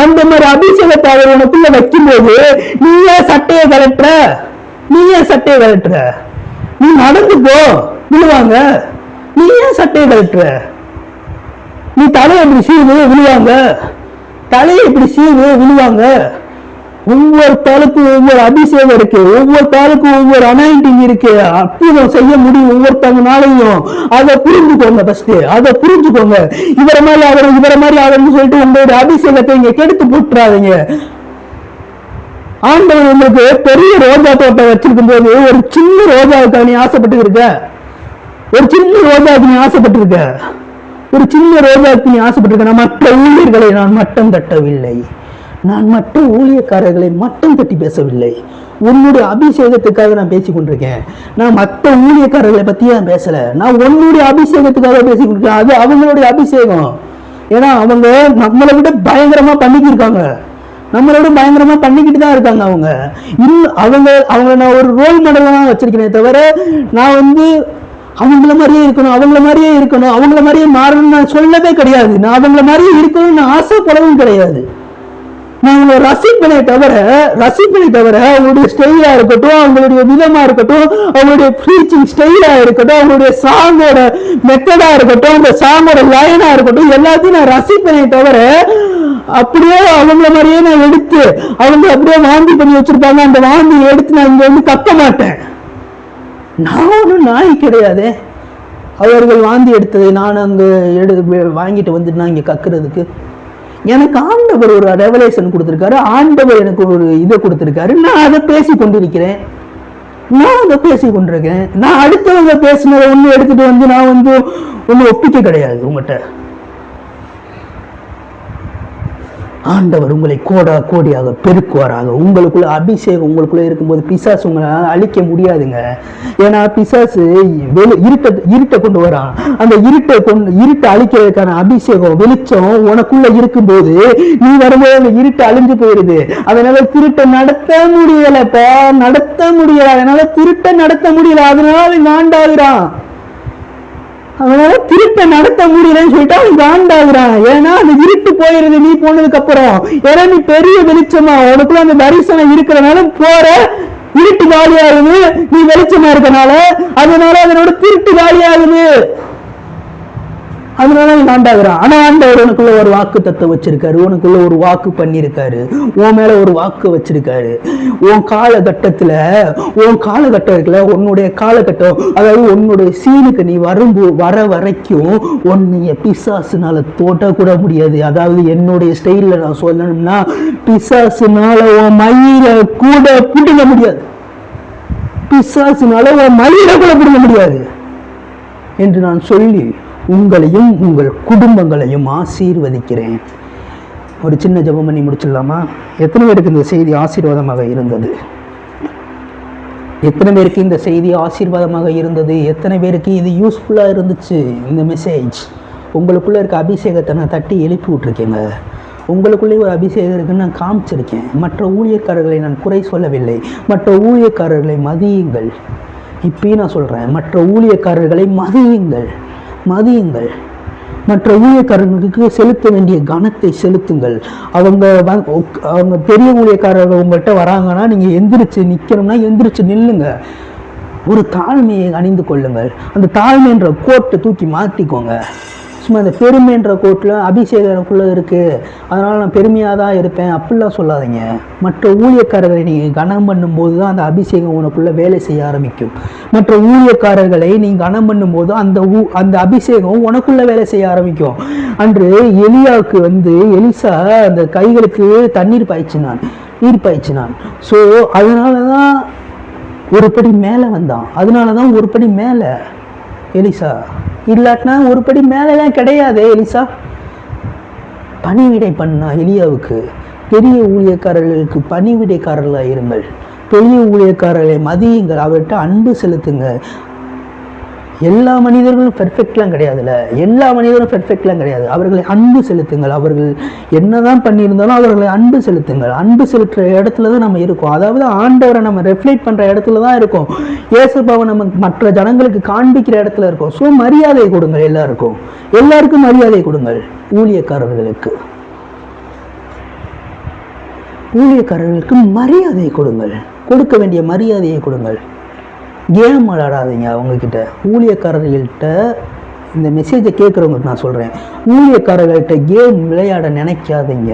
A: அந்த மாதிரி அபிஷேகத்தை அவர் உனக்குள்ள வைக்கும் போது நீ ஏன் சட்டையை கலட்டுற? நீ நடந்து போ, விழுவாங்க. நீ ஏன் சட்டையை கலட்டுற? நீ தலையை இப்படி சீவு, விழுவாங்க. ஒவ்வொரு தாளுக்கும் ஒவ்வொரு அபிஷேகம் இருக்கு, ஒவ்வொரு தாளுக்கும் ஒவ்வொரு அனாயிண்டிங் இருக்கு. அற்புதம் செய்ய முடியும் ஒவ்வொருத்தவங்கனாலையும். அதை புரிஞ்சுக்கோங்க, அதை புரிஞ்சுக்கோங்க. இவரை மாதிரி ஆகணும்னு சொல்லிட்டு உங்களுடைய அபிஷேகத்தை இங்க கெடுத்து போட்டுறாதீங்க. ஆண்டவன் உங்களுக்கு பெரிய ரோஜா தோட்டம் வச்சிருக்கும் போது ஒரு சின்ன ரோஜாவுக்கு நீ ஆசைப்பட்டு இருக்க, நான் மற்ற ஊழியர்களை நான் மட்டம் தட்டவில்லை, நான் மற்ற ஊழியக்காரர்களை மட்டம் தட்டி பேசவில்லை. உன்னுடைய அபிஷேகத்துக்காக நான் பேசிக் கொண்டிருக்கேன். நான் மற்ற ஊழியக்காரர்களை பத்தி நான் பேசல. நான் உன்னுடைய அபிஷேகத்துக்காக பேசிக் கொண்டிருக்கேன். அது அவங்களுடைய அபிஷேகம். ஏன்னா அவங்க நம்மளை விட பயங்கரமா பண்ணிக்கிருக்காங்க. நம்மளோட பயங்கரமா பண்ணிக்கிட்டு தான் இருக்காங்க. அவங்க நான் ஒரு ரோல் மாடலா வச்சிருக்கிறேன் தவிர நான் அவங்கள மாதிரியே இருக்கணும், அவங்கள மாதிரியே மாறணும்னு நான் சொல்லவே கிடையாது. நான் அவங்கள மாதிரியே இருக்கணும்னு ஆசைப்படவும் கிடையாது. நான் அவங்களை ரசிப்பனை தவிர அவங்களுடைய ஸ்டைலா இருக்கட்டும், அவங்களுடைய விதமா இருக்கட்டும், அவங்களுடைய ப்ரீச்சிங் ஸ்டைலா இருக்கட்டும், அவங்களுடைய சாங்கோட மெத்தடா இருக்கட்டும், அந்த சாங்கோட லைனா இருக்கட்டும், எல்லாத்தையும் நான் ரசிப்பனை தவிர அப்படியே அவங்கள மாதிரியே நான் எடுத்து அவங்க அப்படியே வாந்தி பண்ணி வச்சிருப்பாங்க, அந்த வாந்தி எடுத்து நான் இங்க கத்த மாட்டேன். நான் ஒன்றும் நாய் கிடையாது. அவர்கள் வாந்தி எடுத்ததை நான் அங்கே வாங்கிட்டு வந்துட்டு நான் இங்கே கக்குறதுக்கு எனக்கு ஆண்டவர் ஒரு ரெவலேஷன் கொடுத்துருக்காரு. ஆண்டவர் எனக்கு ஒரு இதை கொடுத்துருக்காரு. நான் அதை பேசி கொண்டிருக்கிறேன். நான் அடுத்தவங்க பேசினதை ஒன்று எடுத்துட்டு நான் ஒன்று ஒப்பிக்க கிடையாது உங்கள்கிட்ட. ஆண்டவர் உங்களை கோடியாக பெருக்குவாராக. உங்களுக்குள்ள அபிஷேகம் உங்களுக்குள்ள இருக்கும்போது பிசாசு உங்களால் அழிக்க முடியாதுங்க. ஏன்னா பிசாசு இருட்டை கொண்டு வரான். அந்த இருட்டை அழிக்கிறதுக்கான அபிஷேகம் வெளிச்சம் உனக்குள்ள இருக்கும்போது நீ வரும்போது அந்த இருட்டை அழிஞ்சு போயிருது. அதனால திருட்டை நடத்த முடியலப்பா, அதனால திருட்டை நடத்த முடியல. அதனால காண்டாகிறான். அதனால திருட்டை நடத்த முடியலன்னு சொல்லிட்டு அவன் காண்டாகிறான். ஏன்னா அந்த இருட்டு போயிருது நீ போனதுக்கு அப்புறம். ஏன்னா நீ பெரிய வெளிச்சமா உனக்குள்ள அந்த தரிசனம் இருக்கிறனால போற, இருட்டு காலியாகுது. நீ வெளிச்சமா இருக்கனால அதனோட திருட்டு காலியாகுது. அதனால நீ காண்டாகிறான். ஆனா ஆண்டவர் உனக்குள்ள ஒரு வாக்கு தத்துவம் வச்சிருக்காரு, உனக்குள்ள ஒரு வாக்கு பண்ணிருக்காரு, உன் மேல ஒரு வாக்கு வச்சிருக்காரு. உன் காலகட்டம் இருக்குல்ல, உன்னுடைய காலகட்டம், அதாவது உன்னுடைய சீனுக்கு நீ வர வரைக்கும் உன்னைய பிசாசுனால தோட்ட கூட முடியாது. அதாவது என்னுடைய ஸ்டைல்ல நான் சொல்லணும்னா பிசாசுனால உன் மயிரை கூட பிடிக்க முடியாது. பிசாசுனால உன் மயிரை கூட பிடிக்க முடியாது என்று நான் சொல்லி உங்களையும் உங்கள் குடும்பங்களையும் ஆசீர்வதிக்கிறேன். ஒரு சின்ன ஜெபம் பண்ணி முடிச்சிடலாமா? எத்தனை பேருக்கு இந்த செய்தி ஆசீர்வாதமாக இருந்தது? எத்தனை பேருக்கு இந்த செய்தி ஆசீர்வாதமாக இருந்தது? எத்தனை பேருக்கு இது யூஸ்ஃபுல்லாக இருந்துச்சு? இந்த மெசேஜ் உங்களுக்குள்ளே இருக்க அபிஷேகத்தை நான் தட்டி எழுப்பி விட்டுருக்கேங்க. உங்களுக்குள்ளே ஒரு அபிஷேகம் இருக்குன்னு நான் காமிச்சிருக்கேன். மற்ற ஊழியக்காரர்களை நான் குறை சொல்லவில்லை. மற்ற ஊழியக்காரர்களை மதியுங்கள். இப்பயும் நான் சொல்கிறேன், மற்ற ஊழியக்காரர்களை மதியுங்கள். மற்ற ஊழியக்காரர்களுக்கு செலுத்த வேண்டிய கனத்தை செலுத்துங்கள். அவங்க பெரிய ஊழியக்காரர்கள் உங்கள்கிட்ட வராங்கன்னா நீங்கள் எந்திரிச்சு நிற்கணும்னா எந்திரிச்சு நில்லுங்க. ஒரு தாழ்மையை அணிந்து கொள்ளுங்கள். அந்த தாழ்மைன்ற கோட்டை தூக்கி மாற்றிக்கோங்க. சும்மா இந்த பெருமைன்ற கோட்டில் அபிஷேகக்குள்ளே இருக்குது, அதனால் நான் பெருமையாக தான் இருப்பேன் அப்படிலாம் சொல்லாதீங்க. மற்ற ஊழியக்காரர்களை நீங்கள் கனம் பண்ணும்போது தான் அந்த அபிஷேகம் உனக்குள்ளே வேலை செய்ய ஆரம்பிக்கும். மற்ற ஊழியக்காரர்களை நீங்கள் கனம் பண்ணும்போது அந்த அபிஷேகம் உனக்குள்ளே வேலை செய்ய ஆரம்பிக்கும். அன்று எலியாவுக்கு எலிசா அந்த கைகளுக்கு நீர் பாய்ச்சினான். ஸோ அதனால தான் ஒரு படி மேலே வந்தான். அதனால தான் ஒரு படி மேலே எலிசா. இல்லாட்டினா ஒரு படி மேலெல்லாம் கிடையாது. எலிசா பணிவிடை பண்ணா எலியாவுக்கு. பெரிய ஊழியக்காரர்களுக்கு பணிவிடைக்காரர்களாக இருங்கள். பெரிய ஊழியக்காரர்களை மதியுங்கள். அவர்கிட்ட அன்பு செலுத்துங்க. எல்லா மனிதர்களும் பெர்ஃபெக்ட்லாம் கிடையாதுல்ல, அவர்களை அன்பு செலுத்துங்கள். அவர்கள் என்னதான் பண்ணியிருந்தாலும் அவர்களை அன்பு செலுத்துங்கள். அன்பு செலுத்துற இடத்துல தான் நம்ம இருக்கோம். அதாவது ஆண்டவரை நம்ம ரெஃப்ளெக்ட் பண்ற இடத்துல தான் இருக்கோம். இயேசுபாவை நம்ம மற்ற ஜனங்களுக்கு காண்பிக்கிற இடத்துல இருக்கோம். ஸோ மரியாதை கொடுங்கள். எல்லாருக்கும் மரியாதை கொடுங்கள். ஊழியக்காரர்களுக்கு மரியாதை கொடுங்கள். கொடுக்க வேண்டிய மரியாதையை கொடுங்கள். கேம் விளையாடாதீங்க அவங்கக்கிட்ட. ஊழியக்காரர்கள்ட்ட இந்த மெசேஜை கேட்குறவங்களுக்கு நான் சொல்கிறேன், ஊழியக்காரர்கள்ட்ட கேம் விளையாட நினைக்காதீங்க.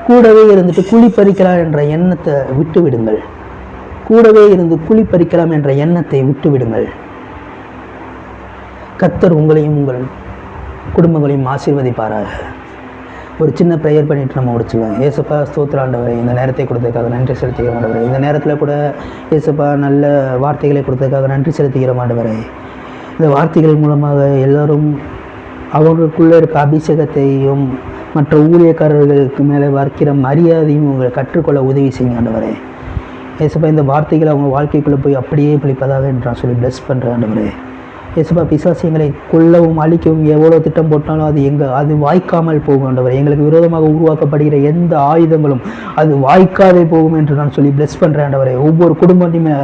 A: கூடவே இருந்துட்டு குழி பறிக்கலாம் என்ற எண்ணத்தை விட்டு விடுங்கள். கர்த்தர் உங்களையும் உங்கள் குடும்பங்களையும் ஆசீர்வதிப்பாராக. ஒரு சின்ன ப்ரேயர் பண்ணிட்டு நம்ம முடிச்சுக்கலாம். ஏசப்பா ஸ்தோத்திரம் ஆண்டவரே, இந்த நேரத்தை கொடுத்ததுக்காக நன்றி செலுத்துகிறோம் ஆண்டவரே. இந்த நேரத்தில் கூட ஏசப்பா நல்ல வார்த்தைகளை கொடுத்ததுக்காக நன்றி செலுத்துகிறோம் ஆண்டவரே. இந்த வார்த்தைகள் மூலமாக எல்லோரும் அவங்களுக்குள்ளே இருக்க அபிஷேகத்தையும் மற்ற ஊழியக்காரர்களுக்கு மேலே வைக்கிற மரியாதையும் உங்களை கற்றுக்கொள்ள உதவி செய்யுங்க ஆண்டவரே. ஏசப்பா, இந்த வார்த்தைகளை அவங்க வாழ்க்கைக்குள்ளே போய் அப்படியே பிழைப்பதாக என்று நான் சொல்லி பிளஸ் பண்ணுறேன் ஆண்டவரே. ஏசப்பா, பிசாசியங்களை கொல்லவும் அழிக்கவும் எவ்வளோ திட்டம் போட்டாலும் அது வாய்க்காமல் போகும் ஆண்டவரே. எங்களுக்கு விரோதமாக உருவாக்கப்படுகிற எந்த ஆயுதங்களும் அது வாய்க்காதே போகும் என்று நான் சொல்லி பிளஸ் பண்ணுறேன் ஆண்டவரே. ஒவ்வொரு குடும்பத்தையுமே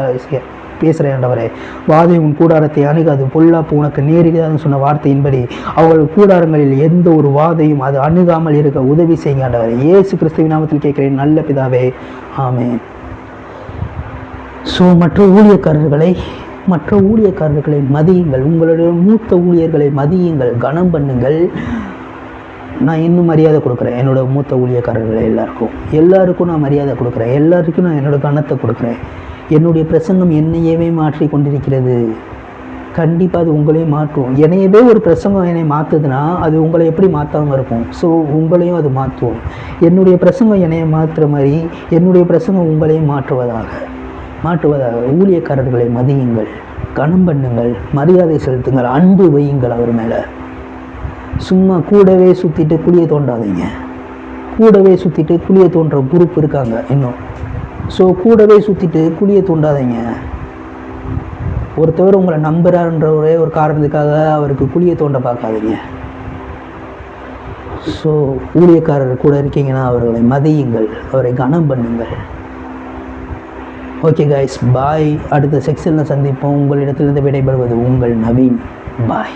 A: பேசுகிறேன் ஆண்டவரே. வாதை உன் கூடாரத்தை அணுகாது, பொல்லாப்பு உனக்கு நேரிடாதுன்னு சொன்ன வார்த்தையின்படி அவர்கள் கூடாரங்களில் எந்த ஒரு வாதையும் அது அணுகாமல் இருக்க உதவி செய்யுங்க ஆண்டவரே. இயேசு கிறிஸ்துவின் நாமத்தில் கேட்கிறேன் நல்ல பிதாவே, ஆமென். ஸோ மற்ற ஊழியக்காரர்களை மதியுங்கள். உங்களுடைய மூத்த ஊழியர்களை மதியுங்கள், கனம் பண்ணுங்கள். நான் இன்னும் மரியாதை கொடுக்குறேன் என்னோட மூத்த ஊழியக்காரர்களை எல்லாருக்கும் நான் மரியாதை கொடுக்குறேன். எல்லாருக்கும் நான் என்னோட கனத்தை கொடுக்குறேன். என்னுடைய பிரசங்கம் என்னையவே மாற்றி கொண்டிருக்கிறது. கண்டிப்பாக அது உங்களையும் மாற்றும். என்னையவே ஒரு பிரசங்கம் என்னை மாற்றுதுன்னா அது உங்களை எப்படி மாற்றாமல் இருக்கும்? ஸோ உங்களையும் அது மாற்றுவோம். என்னுடைய பிரசங்கம் என்னையை மாற்றுற மாதிரி என்னுடைய பிரசங்கம் உங்களையும் மாற்றுவதாக. ஊழியக்காரர்களை மதியுங்கள், கனம் பண்ணுங்கள், மரியாதை செலுத்துங்கள், அன்பு வையுங்கள் அவர் மேலே. சும்மா கூடவே சுற்றிட்டு குழியை தோண்டாதீங்க. கூடவே சுற்றிட்டு குழியை தோன்ற குரூப் இருக்காங்க இன்னும். ஸோ கூடவே சுற்றிட்டு குழியை தோண்டாதீங்க. ஒருத்தவர் உங்களை நம்புறாருன்ற ஒரே ஒரு காரணத்துக்காக அவருக்கு குழியை தோண்ட பார்க்காதீங்க. ஸோ ஊழியக்காரர் கூட இருக்கீங்கன்னா அவர்களை மதியுங்கள், அவரை கனம் பண்ணுங்கள். ஓகே கைஸ், பாய். அடுத்த செக்ஷனில் சந்திப்போம். உங்களிடத்திலிருந்து விடைபெறுவது உங்கள் நவீன். பாய்.